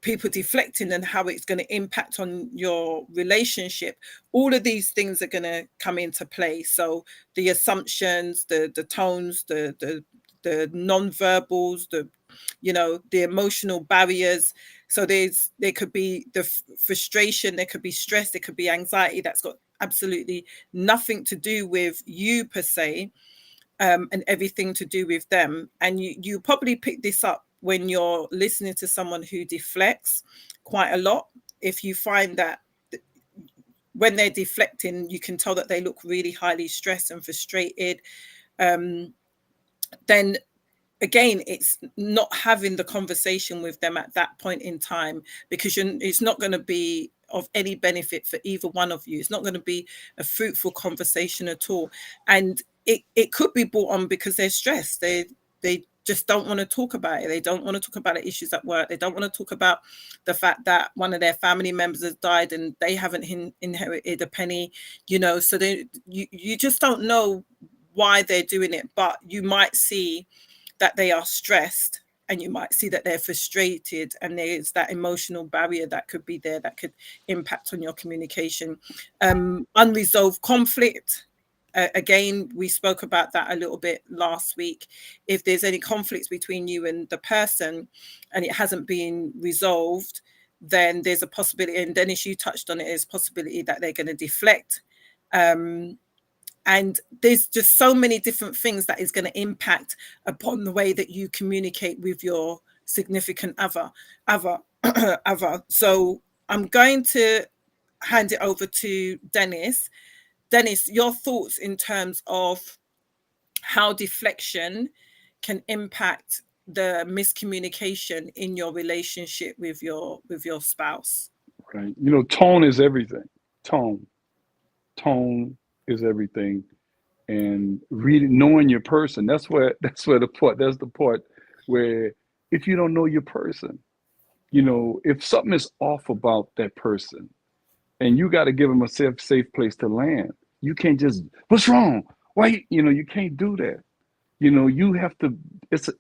people deflecting and how it's going to impact on your relationship. All of these things are going to come into play. So the assumptions, the tones, the non-verbals, the, you know, the emotional barriers. So there could be the frustration, there could be stress, there could be anxiety that's got absolutely nothing to do with you per se, and everything to do with them. And you probably pick this up when you're listening to someone who deflects quite a lot. If you find that when they're deflecting, you can tell that they look really highly stressed and frustrated, then again, it's not having the conversation with them at that point in time, because it's not going to be of any benefit for either one of you. It's not going to be a fruitful conversation at all. And it could be brought on because they're stressed. They just don't want to talk about it. They don't want to talk about the issues at work. They don't want to talk about the fact that one of their family members has died and they haven't inherited a penny, you know. So you just don't know why they're doing it, but you might see that they are stressed, and you might see that they're frustrated, and there's that emotional barrier that could be there that could impact on your communication. Unresolved conflict. Again, we spoke about that a little bit last week. If there's any conflicts between you and the person and it hasn't been resolved, then there's a possibility, and Dennis, you touched on it, there's a possibility that they're going to deflect. And there's just so many different things that is going to impact upon the way that you communicate with your significant other. So I'm going to hand it over to Dennis. Dennis, your thoughts in terms of how deflection can impact the miscommunication in your relationship with your spouse. Right. You know, tone is everything. Tone is everything. And knowing your person, that's the part where if you don't know your person, you know, if something is off about that person and you got to give them a safe place to land, you can't just, what's wrong? Why? You know, you can't do that. You know, you have to, it's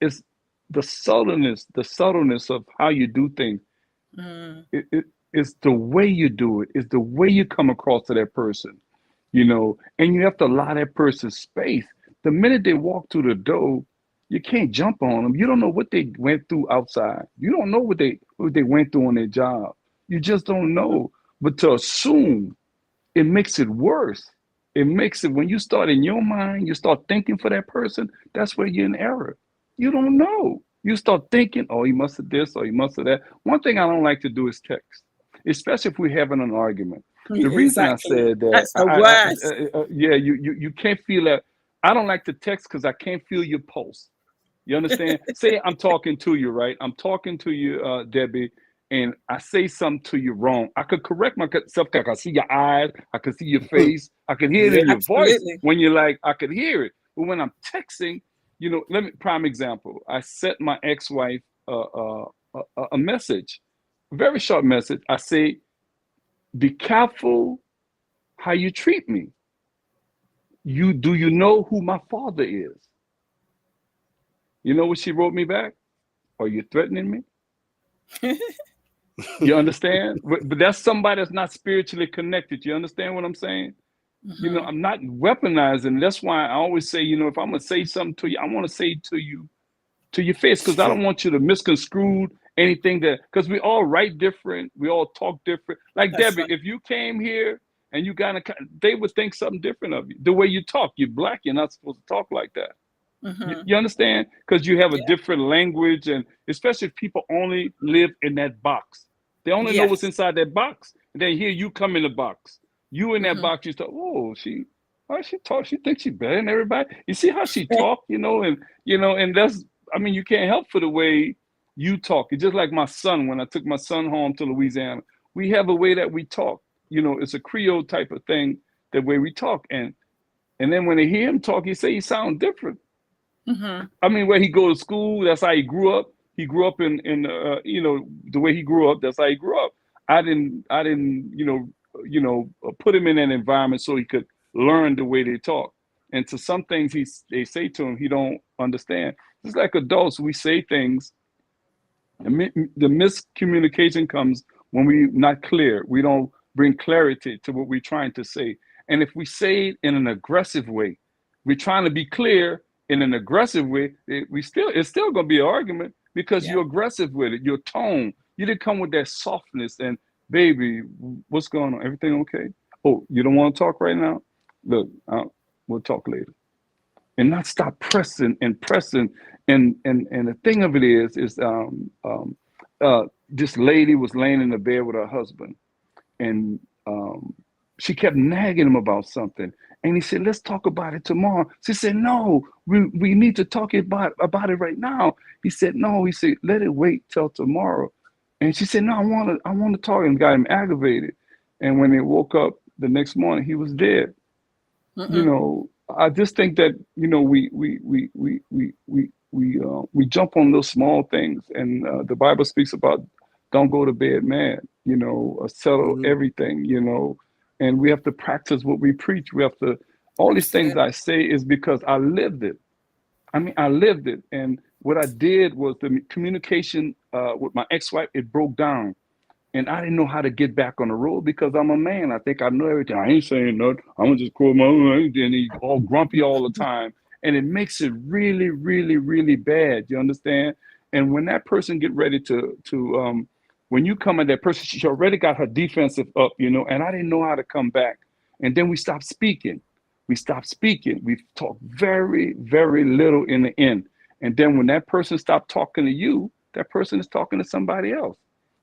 the subtleness of how you do things. It's the way you do it. It's the way you come across to that person. You know, and you have to allow that person space. The minute they walk through the door, you can't jump on them. You don't know what they went through outside. You don't know what they went through on their job. You just don't know. But to assume, it makes it worse. It makes it, when you start in your mind, you start thinking for that person, that's where you're in error. You don't know. You start thinking, oh, he must have this or he must have that. One thing I don't like to do is text, especially if we're having an argument. The reason I said that, that's the worst. Yeah, you can't feel that. I don't like to text because I can't feel your pulse. You understand? Say I'm talking to you, right? I'm talking to you, Debbie, and I say something to you wrong. I could correct myself. I can see your eyes. I can see your face. I can hear it in your voice when you're like, I could hear it. But when I'm texting, you know, prime example. I sent my ex-wife a message, a very short message. I say, be careful how you treat me. Do you know who my father is? You know what she wrote me back? Are you threatening me? You understand? But that's somebody that's not spiritually connected. You understand what I'm saying? You know, I'm not weaponizing. That's why I always say, you know, if I'm going to say something to you, I want to say it to you, to your face, because I don't want you to misconstrue anything because we all write different. We all talk different. Like that's Debbie, right. If you came here and you they would think something different of you. The way you talk, you're Black, you're not supposed to talk like that. You understand? Because you have a different language, and especially if people only live in that box. They only know what's inside that box. And then here you come in the box. You in that box, you thought, oh, she talks, she thinks she's better than everybody. You see how she talk, you know, and that's, I mean, you can't help for the way you talk. It's just like my son, when I took my son home to Louisiana, we have a way that we talk. You know, it's a Creole type of thing, the way we talk. And then when they hear him talk, he say he sounds different. I mean, where he go to school, that's how he grew up. He grew up in you know, the way he grew up. That's how he grew up. I didn't you know, put him in an environment so he could learn the way they talk. And to some things they say to him, he don't understand. It's like adults, we say things. The miscommunication comes when we're not clear. We don't bring clarity to what we're trying to say. And if we say it in an aggressive way, we're trying to be clear in an aggressive way, it's still going to be an argument because you're aggressive with it, your tone. You didn't come with that softness and, baby, what's going on? Everything okay? Oh, you don't want to talk right now? Look, we'll talk later. And not stop pressing and pressing. And the thing of it is this lady was laying in the bed with her husband, and she kept nagging him about something. And he said, let's talk about it tomorrow. She said, no, we need to talk about it right now. He said, no. He said, let it wait till tomorrow. And she said, no, I want to talk, and got him aggravated. And when they woke up the next morning, he was dead. You know, I just think that, you know, we jump on those small things, and the Bible speaks about don't go to bed mad, you know, settle everything, you know, and we have to practice what we preach. We have to, all these things I say is because I lived it. I mean, I lived it. And what I did was the communication with my ex-wife, it broke down. And I didn't know how to get back on the road because I'm a man. I think I know everything. I ain't saying nothing. I'm gonna just quote my own. And he's all grumpy all the time. And it makes it really, really, really bad. You understand? And when that person get ready to when you come at that person, she already got her defensive up, you know, and I didn't know how to come back. And then we stopped speaking. We talked very, very little in the end. And then when that person stopped talking to you, that person is talking to somebody else.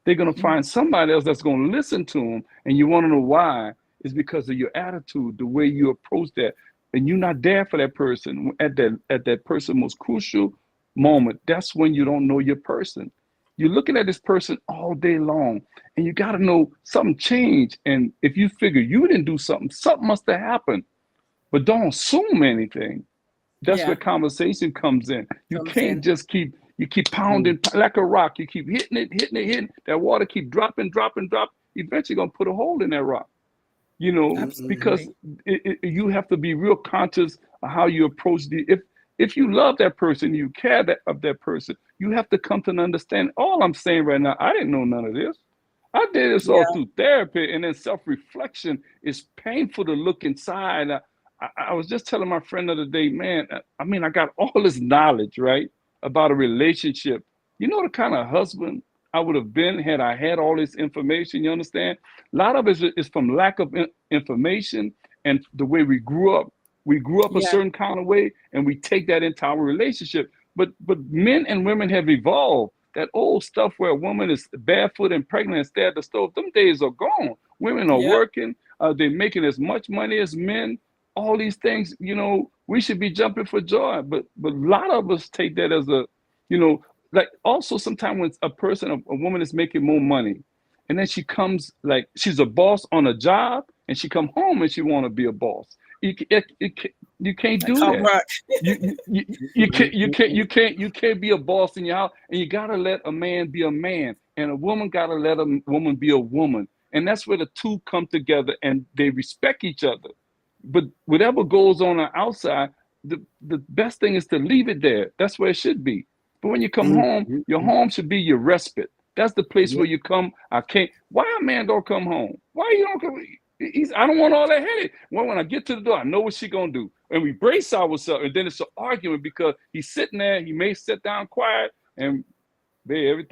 They're going to find somebody else that's going to listen to them. And you want to know why? It's because of your attitude, the way you approach that. And you're not there for that person at that person's most crucial moment. That's when you don't know your person. You're looking at this person all day long, and you got to know something changed. And if you figure you didn't do something, something must have happened. But don't assume anything. That's where conversation comes in. You can't just keep pounding like a rock. You keep hitting it. That water keep dropping. Eventually gonna put a hole in that rock. You know, because you have to be real conscious of how you approach if you love that person, you care of that person, you have to come to understand. All I'm saying right now, I didn't know none of this. I did this all through therapy, and then self-reflection is painful to look inside. I was just telling my friend the other day, man, I mean, I got all this knowledge, right, about a relationship. You know the kind of husband I would have been had I had all this information, you understand? A lot of it is from lack of information and the way we grew up. We grew up a certain kind of way, and we take that into our relationship. But men and women have evolved. That old stuff where a woman is barefoot and pregnant and stay at the stove, them days are gone. Women are working. They're making as much money as men. All these things, you know, we should be jumping for joy. But a lot of us take that as a, you know, like also sometimes when a woman is making more money, and then she comes, like she's a boss on a job, and she come home and she want to be a boss. You can't do that. You can't be a boss in your house, and you gotta let a man be a man, and a woman gotta let a woman be a woman, and that's where the two come together and they respect each other. But whatever goes on the outside, the best thing is to leave it there. That's where it should be. But when you come home, your home should be your respite. That's the place where you come. Why a man don't come home? Why you don't come? I don't want all that headache. When I get to the door, I know what she gonna do. And we brace ourselves, and then it's an argument because he's sitting there, he may sit down quiet, and babe,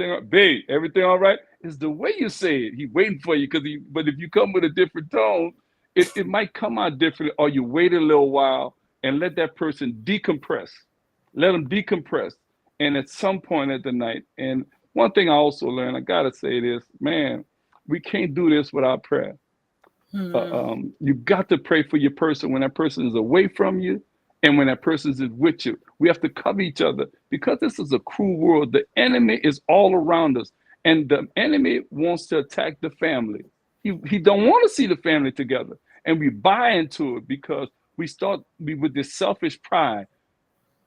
everything all right? It's the way you say it. He waiting for you, but if you come with a different tone, it might come out differently, or you wait a little while and let that person decompress. Let them decompress. And at some point at the night, and one thing I also learned, I gotta say this, man, we can't do this without prayer. You got to pray for your person when that person is away from you and when that person is with you. We have to cover each other because this is a cruel world. The enemy is all around us, and the enemy wants to attack the family. He don't want to see the family together, and we buy into it because we with this selfish pride.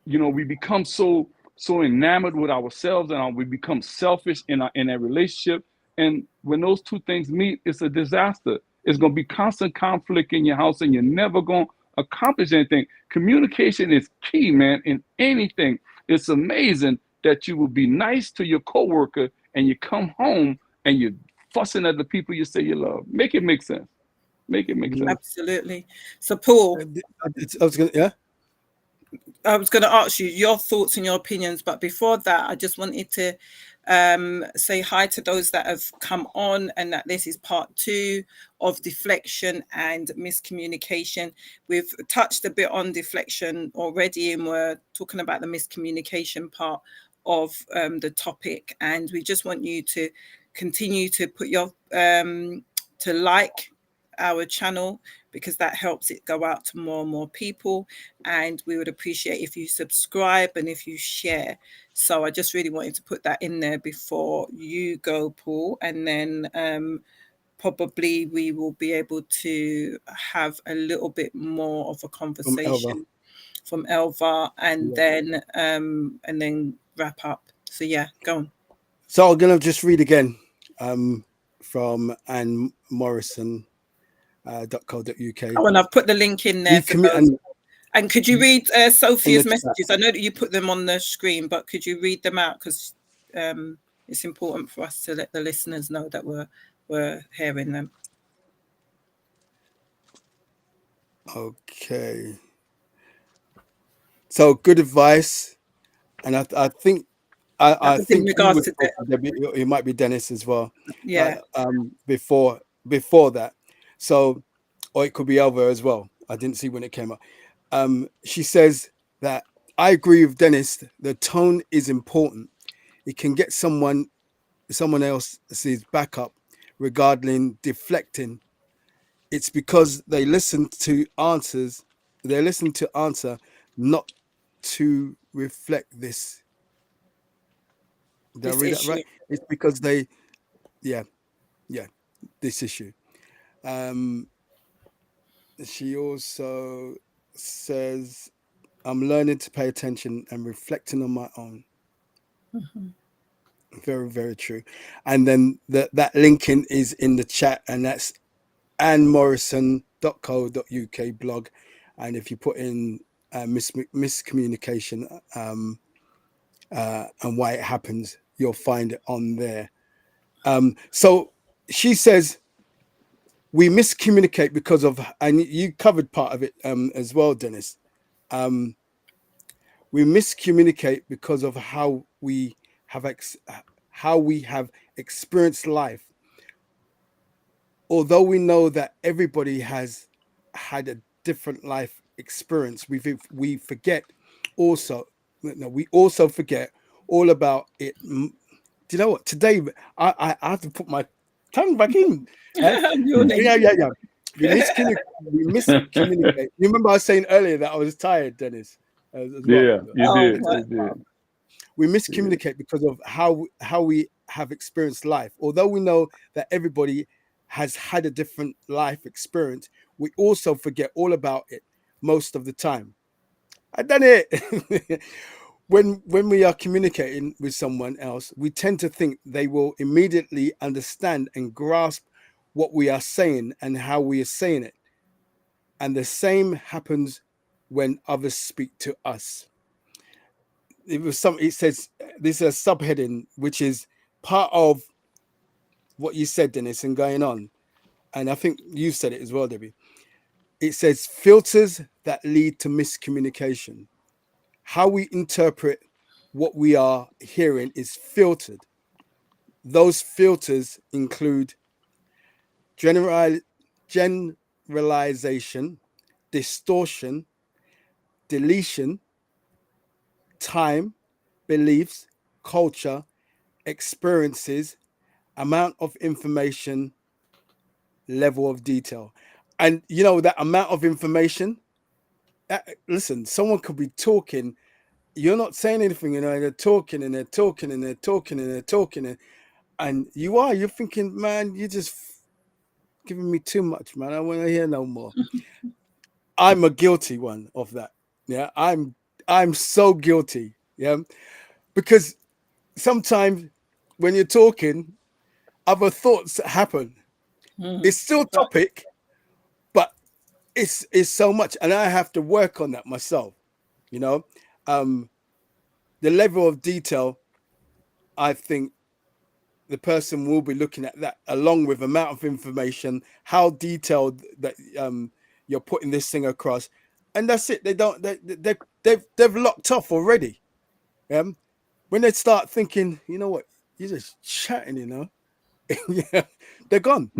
You know, we become so so enamored with ourselves, and we become selfish in a relationship. And when those two things meet, it's a disaster. It's going to be constant conflict in your house, and you're never going to accomplish anything. Communication is key, man, in anything. It's amazing that you will be nice to your coworker and you come home and you're fussing at the people you say you love. Make it make sense. Make it make sense. Absolutely. So, Paul, I was going to, I was going to ask you your thoughts and your opinions, but before that, I just wanted to say hi to those that have come on, and that this is part 2 of deflection and miscommunication. We've touched a bit on deflection already, and we're talking about the miscommunication part of the topic. And we just want you to continue to put your to like our channel, because that helps it go out to more and more people. And we would appreciate if you subscribe and if you share. So I just really wanted to put that in there before you go, Paul. And then probably we will be able to have a little bit more of a conversation from Elva, and then wrap up. So yeah, go on. So I'm going to just read again from Anne Morrison. .co.uk. Oh, and I've put the link in there. And could you read Sophia's messages? I know that you put them on the screen, but could you read them out? Because it's important for us to let the listeners know that we're hearing them. Okay. So good advice, and I think I think in regards to it might be Dennis as well. Yeah. Before that, so. Or it could be Elva as well. I didn't see when it came up. She says that I agree with Dennis. The tone is important. It can get someone else's back up regarding deflecting. It's because they listen to answers. They listen to answer, not to reflect this. Did I read that right? It's because they, this issue. She also says, I'm learning to pay attention and reflecting on my own. Mm-hmm. Very, very true. And then that linking is in the chat, and that's annemorrison.co.uk blog. And if you put in miscommunication and why it happens, you'll find it on there. So she says, we miscommunicate because of, and you covered part of it as well, Dennis. We miscommunicate because of how we have experienced life. Although we know that everybody has had a different life experience, we forget also. No, we also forget all about it. Do you know what? Today I have to put my tongue back in. Yeah. We miscommunicate. You remember I was saying earlier that I was tired, Dennis, as well. Yeah, you did. We miscommunicate because of how we have experienced life. Although we know that everybody has had a different life experience, we also forget all about it most of the time. I've done it. When we are communicating with someone else, we tend to think they will immediately understand and grasp what we are saying and how we are saying it. And the same happens when others speak to us. It says this is a subheading, which is part of what you said, Dennis, and going on. And I think you said it as well, Debbie. It says filters that lead to miscommunication. How we interpret what we are hearing is filtered. Those filters include generalization, distortion, deletion, time, beliefs, culture, experiences, amount of information, level of detail. And you know that amount of information, listen, someone could be talking, you're not saying anything, you know, they're talking and they're talking and they're talking and they're talking, and you're thinking, man, you're just giving me too much, man. I want to hear no more. I'm a guilty one of that. Yeah, I'm so guilty. Yeah. because sometimes when you're talking, other thoughts happen. It's still topic, but it's so much, and I have to work on that myself. You know, the level of detail, I think the person will be looking at that along with amount of information, how detailed that you're putting this thing across, and that's it. They've locked off already. When they start thinking, you know what, you're just chatting, you know, yeah, they're gone.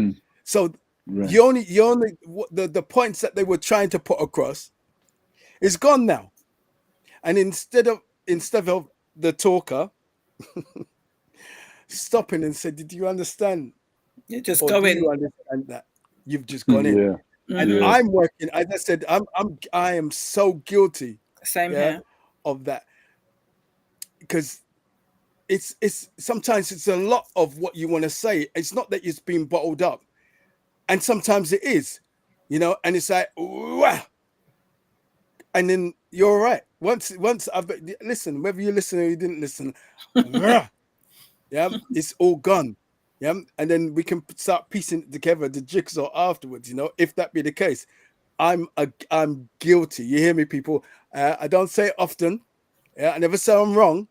So you only the points that they were trying to put across is gone now, and instead of the talker stopping and said, "Did you understand?" You're just or going. do you understand that? You've just gone in. Yeah. And I'm working. As I said, I am so guilty. Same here. Of that, because it's sometimes it's a lot of what you want to say. It's not that it's been bottled up, and sometimes it is, you know. And it's like, wow. And then you're all right. Once I've listen, whether you listen or you didn't listen, yeah, it's all gone. Yeah, and then we can start piecing together the jigsaw afterwards. You know, if that be the case, I'm guilty. You hear me, people? I don't say it often. Yeah, I never say I'm wrong,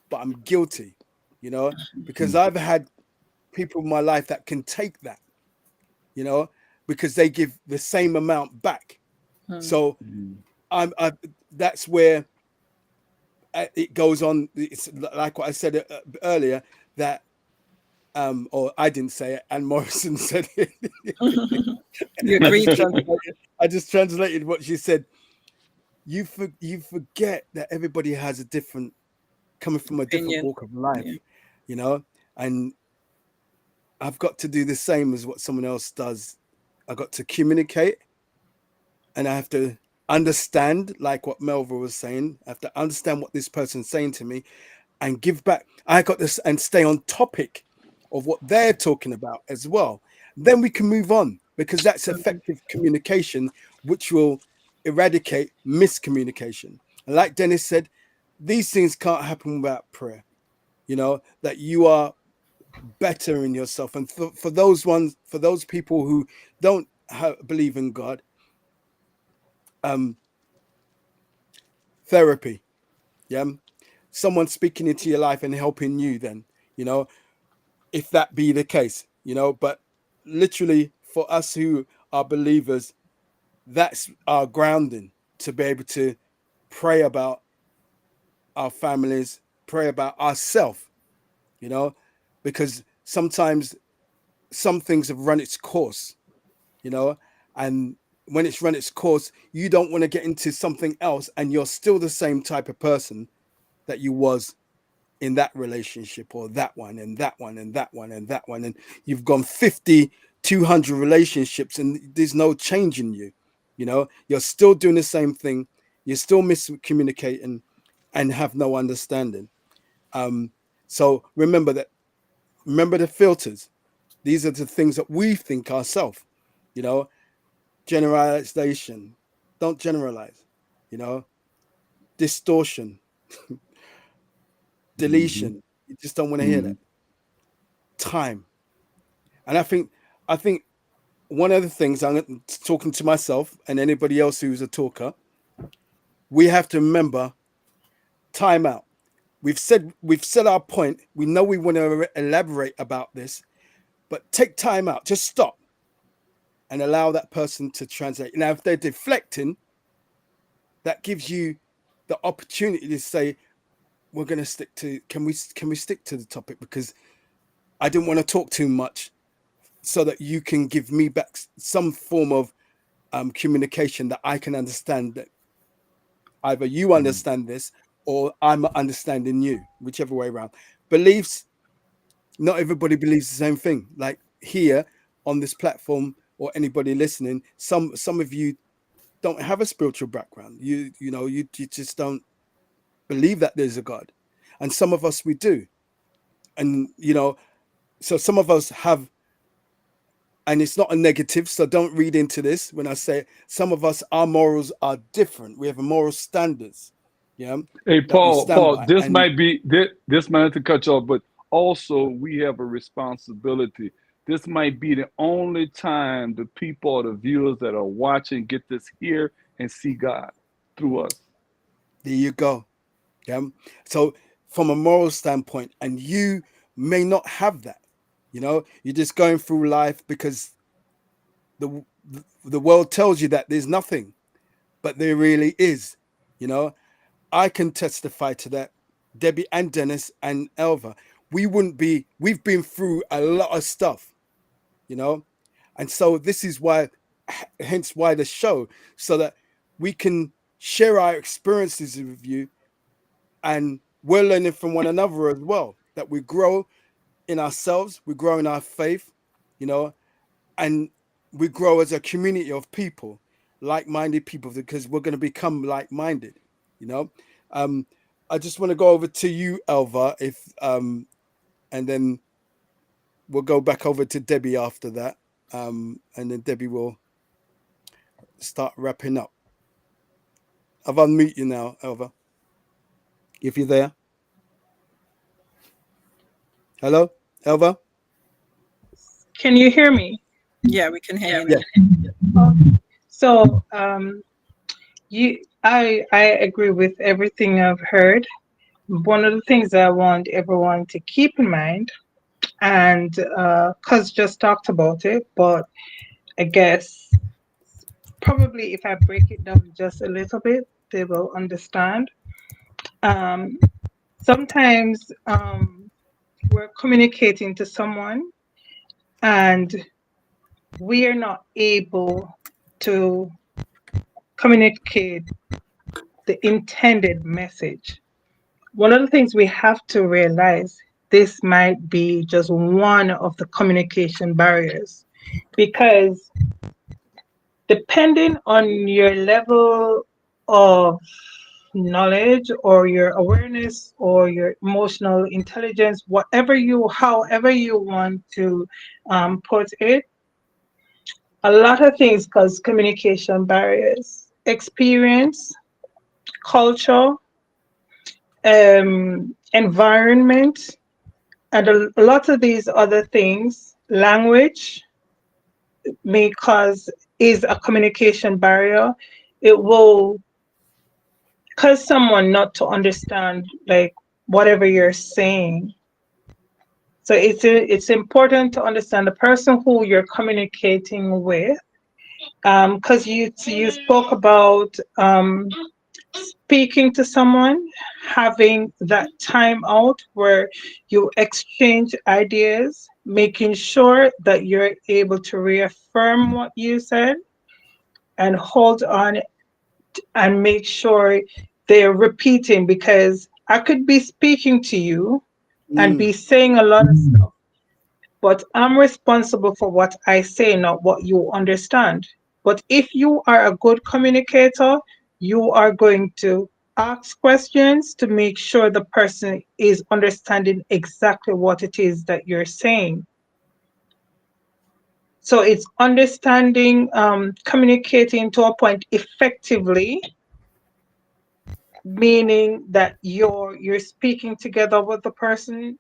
but I'm guilty. You know, because I've had people in my life that can take that. You know, because they give the same amount back. So that's where it goes on. It's like what I said earlier, that or I didn't say it, and Morrison said it. You agreed. I just translated what she said. You forget that everybody has a different, coming from a different walk of life, you know, and I've got to do the same as what someone else does. I got to communicate, and I have to understand, like what Melva was saying. I have to understand what this person's saying to me and give back. I got this and stay on topic of what they're talking about as well. Then we can move on, because that's effective communication, which will eradicate miscommunication. And like Dennis said, these things can't happen without prayer. You know, that you are better in yourself. And for those people who don't believe in God, therapy, someone speaking into your life and helping you, then, you know, if that be the case, you know. But literally, for us who are believers, that's our grounding, to be able to pray about our families, pray about ourselves, you know, because sometimes some things have run its course, you know, and when it's run its course, you don't want to get into something else and you're still the same type of person that you was in that relationship, or that one and that one and that one and that one, and you've gone 50, 200 relationships and there's no change in you. You know, you're still doing the same thing, you're still miscommunicating and have no understanding. So remember the filters. These are the things that we think ourselves, you know. Generalization, don't generalize, you know. Distortion, deletion, you just don't want to hear that. Time. And I think one of the things, I'm talking to myself and anybody else who's a talker, we have to remember time out. We've said our point. We know we want to elaborate about this, but take time out. Just stop and allow that person to translate. Now, if they're deflecting, that gives you the opportunity to say, we're going to stick to, can we stick to the topic, because I didn't want to talk too much, so that you can give me back some form of communication that I can understand, that either you understand this or I'm understanding you, whichever way around. Beliefs, not everybody believes the same thing. Like here on this platform, or anybody listening, some of you don't have a spiritual background. You just don't believe that there's a God, and some of us, we do. And you know, so some of us have, and it's not a negative, so don't read into this when I say some of us, our morals are different. We have moral standards, Yeah, Hey, that we Paul, stand Paul, by. this And might be this might have to cut you off, but also we have a responsibility. This might be the only time the people or the viewers that are watching get this hear and see God through us. there you go. Yeah. So from a moral standpoint, and you may not have that, you're just going through life because the world tells you that there's nothing, but there really is. You know, I can testify to that. Debbie and Dennis and Elva, we've been through a lot of stuff, you know, and so this is why, hence why the show, so that we can share our experiences with you, and we're learning from one another as well. That we grow in ourselves, we grow in our faith, you know, and we grow as a community of people, like-minded people, because we're going to become like-minded, you know. um I just want to go over to you, Elva, if and then we'll go back over to Debbie after that, and then Debbie will start wrapping up. I've unmute you now, Elva, if you're there. Hello, Elva. Can you hear me? Yeah, we can hear you Yeah. now. Okay. So, I agree with everything I've heard. One of the things I want everyone to keep in mind, and Cuz just talked about it, but I guess probably if I break it down just a little bit, they will understand. Um, Sometimes we're communicating to someone and we are not able to communicate the intended message. One of the things we have to realize, this might be just one of the communication barriers, because depending on your level of knowledge or your awareness or your emotional intelligence, however you want to put it, a lot of things cause communication barriers: experience, culture, environment, and a lot of these other things. Language may cause is a communication barrier. It will cause someone not to understand like whatever you're saying. So it's important to understand the person who you're communicating with. Because you spoke about speaking to someone, having that time out where you exchange ideas, making sure that you're able to reaffirm what you said and hold on and make sure they're repeating, because I could be speaking to you and be saying a lot of stuff, but I'm responsible for what I say, not what you understand. But if you are a good communicator, you are going to ask questions to make sure the person is understanding exactly what it is that you're saying. So it's understanding, communicating to a point effectively, meaning that you're speaking together with the person,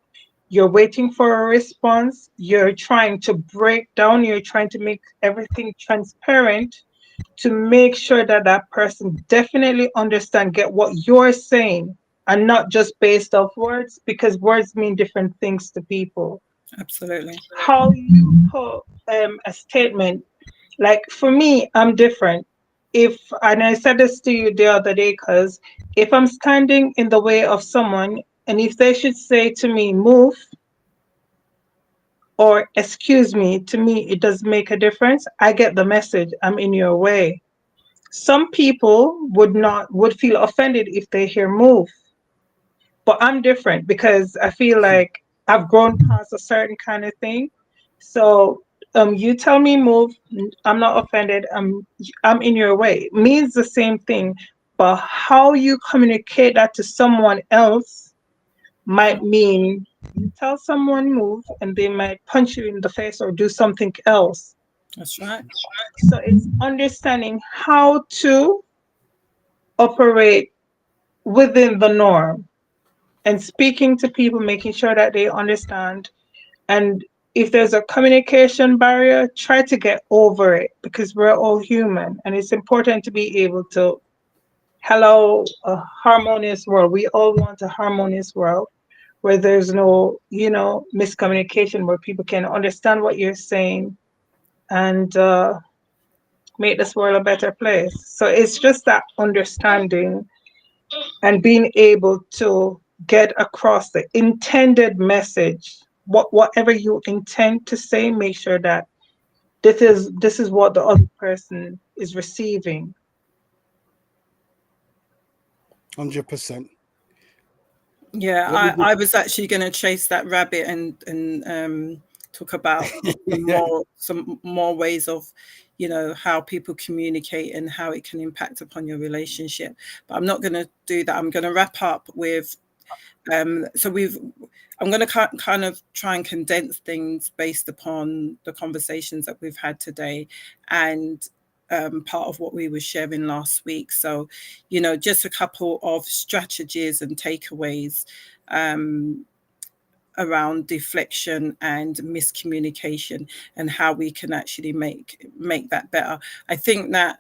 you're waiting for a response, you're trying to break down, you're trying to make everything transparent to make sure that that person definitely understand, get what you're saying, and not just based off words, because words mean different things to people. Absolutely. How you put a statement, like for me, I'm different. And I said this to you the other day, because if I'm standing in the way of someone and if they should say to me, move or excuse me, to me, it does make a difference. I get the message, I'm in your way. Some people would feel offended if they hear move, but I'm different because I feel like I've grown past a certain kind of thing. So you tell me move, I'm not offended. I'm in your way. It means the same thing, but how you communicate that to someone else might mean you tell someone move and they might punch you in the face or do something else. That's right. So it's understanding how to operate within the norm, and speaking to people, making sure that they understand. And if there's a communication barrier, try to get over it, because we're all human and it's important to be able to hello a harmonious world. We all want a harmonious world where there's no, miscommunication, where people can understand what you're saying and make this world a better place. So it's just that understanding and being able to get across the intended message. Whatever you intend to say, make sure that this is what the other person is receiving. 100%. Yeah, I was actually going to chase that rabbit and talk about some more ways of, how people communicate and how it can impact upon your relationship. But I'm not going to do that. I'm going to wrap up with I'm going to kind of try and condense things based upon the conversations that we've had today and part of what we were sharing last week. So, just a couple of strategies and takeaways around deflection and miscommunication and how we can actually make that better. I think that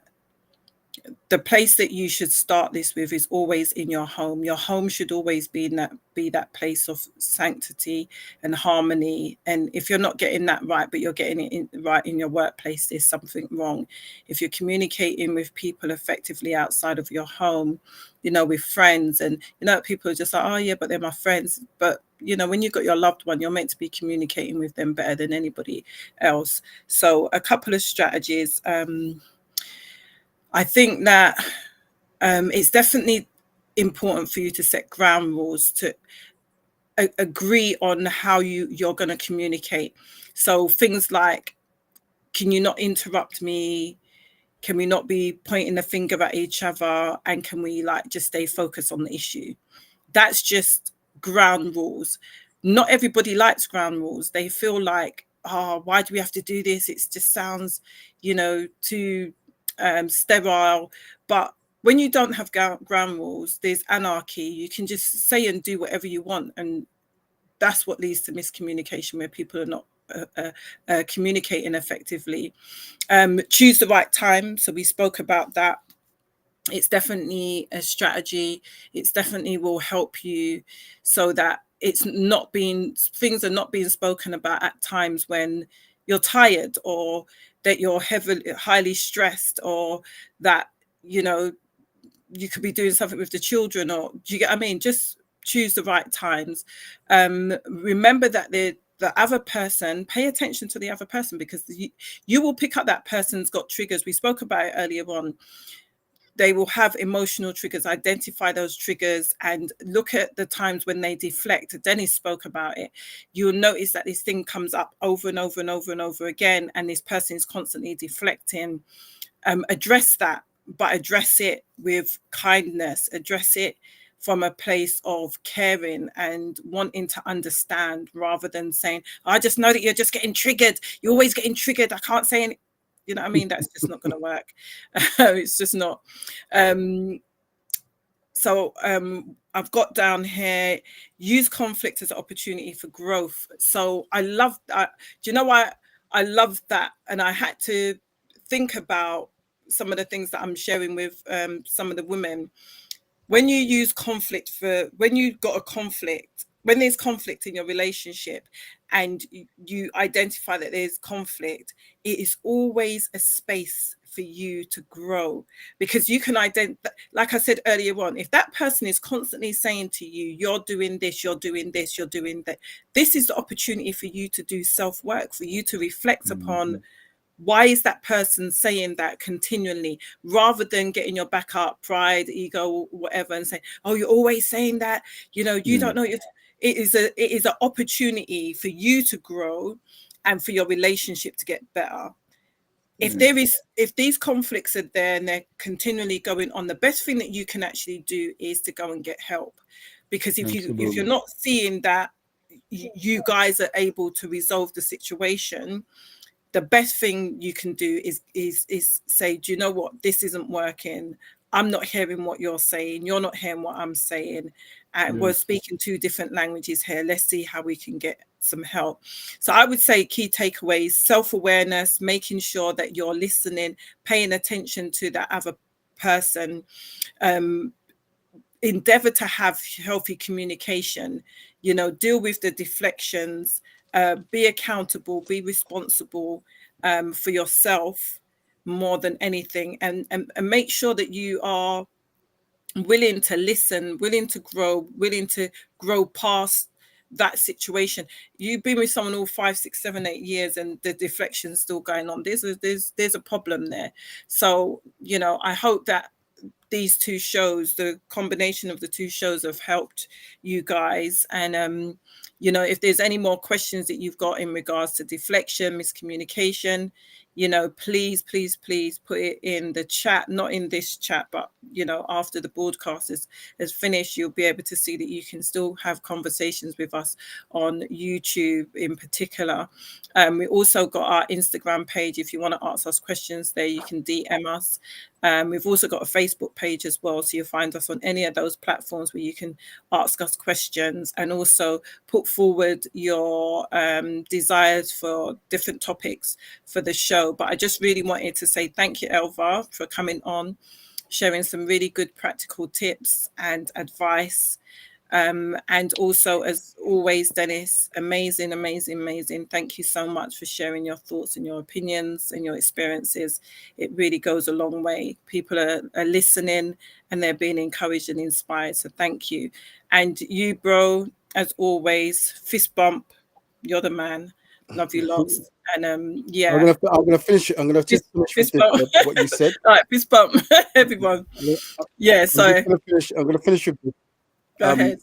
the place that you should start this with is always in your home. Your home should always be that place of sanctity and harmony. And if you're not getting that right, but you're getting it right in your workplace, there's something wrong. If you're communicating with people effectively outside of your home, with friends, and people are just like, oh yeah, but they're my friends. But when you've got your loved one, you're meant to be communicating with them better than anybody else. So a couple of strategies. I think that it's definitely important for you to set ground rules, to agree on how you're going to communicate. So things like, can you not interrupt me? Can we not be pointing the finger at each other? And can we just stay focused on the issue? That's just ground rules. Not everybody likes ground rules. They feel like, oh, why do we have to do this? It just sounds, too sterile. But when you don't have ground rules, there's anarchy. You can just say and do whatever you want, and that's what leads to miscommunication, where people are not communicating effectively. Choose the right time. So we spoke about that. It's definitely a strategy. It's definitely will help you so that things are not being spoken about at times when you're tired, or that you're highly stressed, or that you could be doing something with the children, or do you get what I mean? Just choose the right times. Remember that the other person, pay attention to the other person, because you will pick up that person's got triggers. We spoke about it earlier on. They will have emotional triggers. Identify those triggers and look at the times when they deflect. Dennis spoke about it. You'll notice that this thing comes up over and over and over and over again, and this person is constantly deflecting. Address that, but address it with kindness. Address it from a place of caring and wanting to understand, rather than saying, I just know that you're just getting triggered. You're always getting triggered. I can't say anything. You know what I mean? That's just not going to work. It's just not. So I've got down here, use conflict as an opportunity for growth. So I love that. Do you know why I love that? And I had to think about some of the things that I'm sharing with some of the women. When you use conflict when you've got a conflict, when there's conflict in your relationship and you identify that there's conflict, it is always a space for you to grow, because you can identify, like I said earlier on, if that person is constantly saying to you, you're doing this, you're doing this, you're doing that, this is the opportunity for you to do self-work, for you to reflect upon, why is that person saying that continually, rather than getting your back up, pride, ego, whatever, and say, oh, you're always saying that, you don't know. It is an opportunity for you to grow and for your relationship to get better. If these conflicts are there and they're continually going on, the best thing that you can actually do is to go and get help. Because if you're not seeing that you guys are able to resolve the situation, the best thing you can do is say, do you know what, this isn't working. I'm not hearing what you're saying, you're not hearing what I'm saying, and we're speaking two different languages here. Let's see how we can get some help. So I would say key takeaways: self-awareness, making sure that you're listening, paying attention to that other person, endeavor to have healthy communication, you know, deal with the deflections, be accountable, be responsible for yourself more than anything, and make sure that you are willing to listen, willing to grow past that situation. You've been with someone all 5, 6, 7, 8 years and the deflection's still going on. There's a problem there. So, you know, I hope that these two shows, the combination of the two shows, have helped you guys. And you know, if there's any more questions that you've got in regards to deflection, miscommunication, you know, please put it in the chat, not in this chat, but, you know, after the broadcast is finished, you'll be able to see that you can still have conversations with us on YouTube in particular. We also got our Instagram page. If you want to ask us questions there, you can DM us. We've also got a Facebook page as well, so you'll find us on any of those platforms where you can ask us questions and also put forward your desires for different topics for the show. But I just really wanted to say thank you, Elva, for coming on, sharing some really good practical tips and advice. And also, as always, Dennis, amazing. Thank you so much for sharing your thoughts and your opinions and your experiences. It really goes a long way. People are listening and they're being encouraged and inspired. So thank you. And you, bro, as always, fist bump. You're the man. Love you lots. And yeah, I'm gonna finish. I'm gonna just finish with this, what you said. All right, fist bump, everyone. Yeah, so I'm gonna finish with this. Go ahead.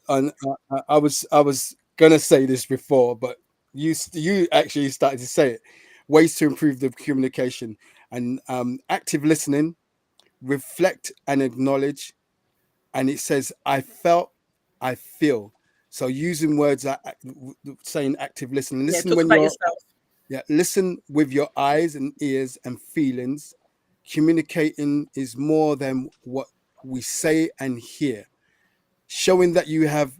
And I was gonna say this before, but you actually started to say it. Ways to improve the communication and active listening, reflect and acknowledge. And it says, I felt, I feel. So using words like saying active listening. Listen when you're listen with your eyes and ears and feelings. Communicating is more than what we say and hear. Showing that you have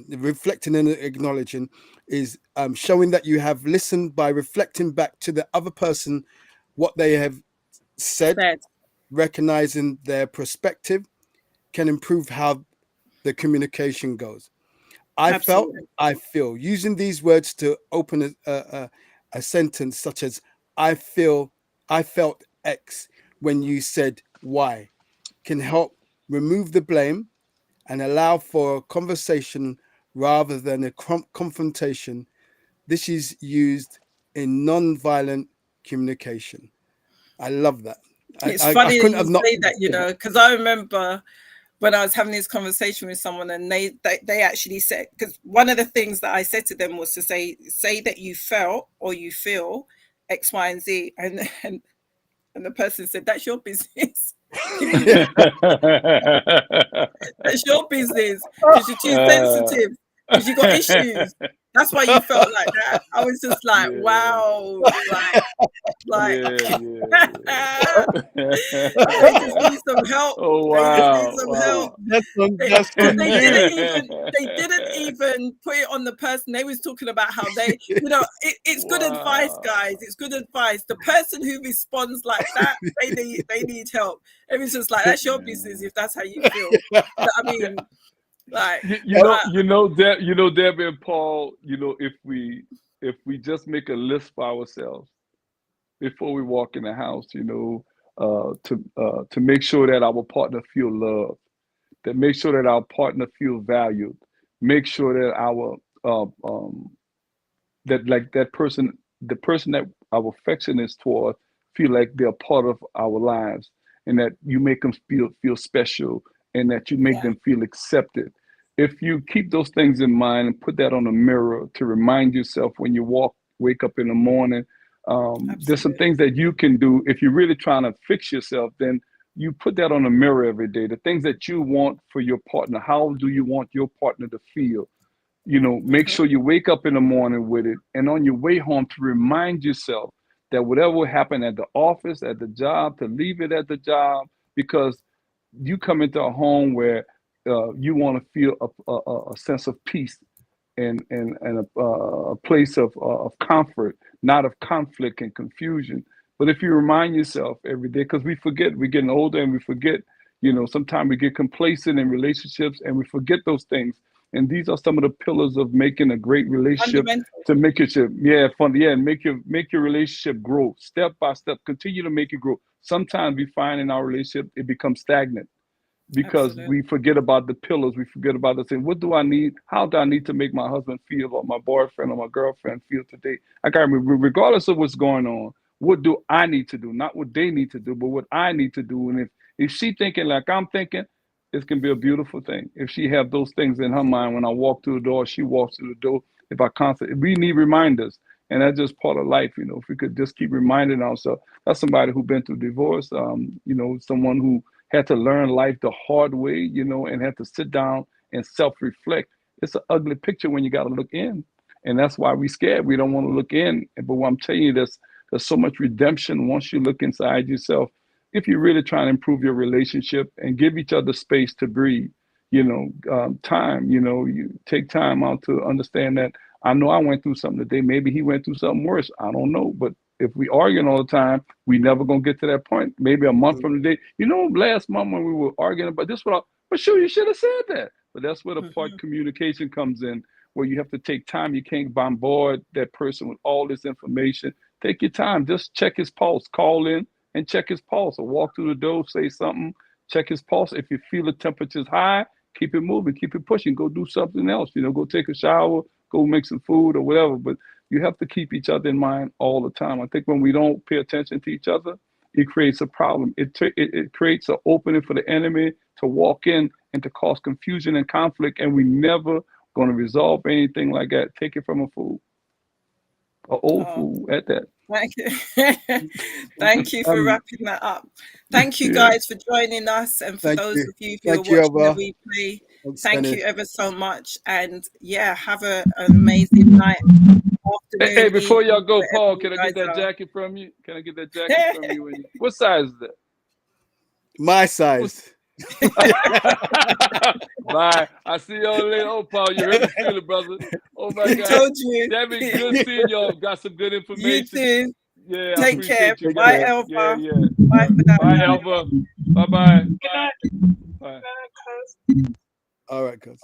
reflecting and acknowledging is showing that you have listened by reflecting back to the other person what they have said. Recognizing their perspective can improve how the communication goes. I felt, I feel. Using these words to open a sentence such as I felt X when you said Y can help remove the blame and allow for a conversation rather than a confrontation. This is used in non-violent communication. I love that. It's funny that you say that, you know, because I remember when I was having this conversation with someone and they actually said, because one of the things that I said to them was to say that you felt or you feel X, Y, and Z. And the person said, that's your business. That's your business because you're too sensitive, because you got issues. That's why you felt like that. I was just like, wow, like they just need some help. Oh wow! They just need some help. They didn't even put it on the person. They was talking about how they, you know, it's good advice, guys. It's good advice. The person who responds like that, they need help. It was just like, that's your business if that's how you feel. I mean. Like you know, Debbie and Paul, you know, if we just make a list for ourselves before we walk in the house, you know, to make sure that our partner feel loved, that make sure that our partner feel valued, make sure that our the person that our affection is toward feel like they're part of our lives, and that you make them feel special, and that you make them feel accepted. If you keep those things in mind and put that on a mirror to remind yourself when you wake up in the morning, there's some things that you can do. If you're really trying to fix yourself, then you put that on a mirror every day. The things that you want for your partner, how do you want your partner to feel? You know, make sure you wake up in the morning with it, and on your way home to remind yourself that whatever happened at the office, at the job, to leave it at the job, because you come into a home where you want to feel a sense of peace and a place of comfort, not of conflict and confusion. But if you remind yourself every day, because we forget, we're getting older and we forget, you know, sometimes we get complacent in relationships and we forget those things. And these are some of the pillars of making a great relationship to make it, make your relationship grow step by step, continue to make it grow. Sometimes we find in our relationship, it becomes stagnant because we forget about the pillars. We forget about the thing. What do I need? How do I need to make my husband feel, or my boyfriend or my girlfriend feel today? I got to remember, regardless of what's going on, what do I need to do? Not what they need to do, but what I need to do. And if she thinking like I'm thinking, it can be a beautiful thing. If she have those things in her mind, when I walk through the door, she walks through the door. If I constantly, we need reminders, and that's just part of life. You know, if we could just keep reminding ourselves. That's somebody who's been through divorce. You know, someone who had to learn life the hard way, you know, and had to sit down and self-reflect. It's an ugly picture when you got to look in. And that's why we're scared. We don't want to look in. But what I'm telling you, there's so much redemption once you look inside yourself. If you're really trying to improve your relationship and give each other space to breathe, you know, time, you know, you take time out to understand that I know I went through something today. Maybe he went through something worse. I don't know. But if we arguing all the time, we never gonna get to that point. Maybe a month from today, you know, last month when we were arguing about this, but sure, you should have said that. But that's where the part communication comes in, where you have to take time. You can't bombard that person with all this information. Take your time. Just check his pulse. Call in and check his pulse, or walk through the door, say something, check his pulse. If you feel the temperature's high, keep it moving, keep it pushing, go do something else, you know, go take a shower, go make some food or whatever. But you have to keep each other in mind all the time. I think when we don't pay attention to each other, it creates a problem. It creates an opening for the enemy to walk in and to cause confusion and conflict, and we never going to resolve anything like that. Take it from a fool, an old fool at that. Thank you. Thank you for wrapping that up. Thank you guys for joining us, and for those of you who are watching the replay, thank you ever so much. And yeah, have an amazing night. Hey, before y'all go, Paul, can I get that jacket from you? Can I get that jacket from you? What size is that? My size. Bye. I see y'all later. Oh, Paul, you heard me feel it, brother. Oh my God. Told you. That been good seeing y'all. Got some good information. You too. Yeah. Take care. Bye, Elva. Yeah. Bye for now. Bye, Elva. Bye-bye. Good night. Bye. All right, guys.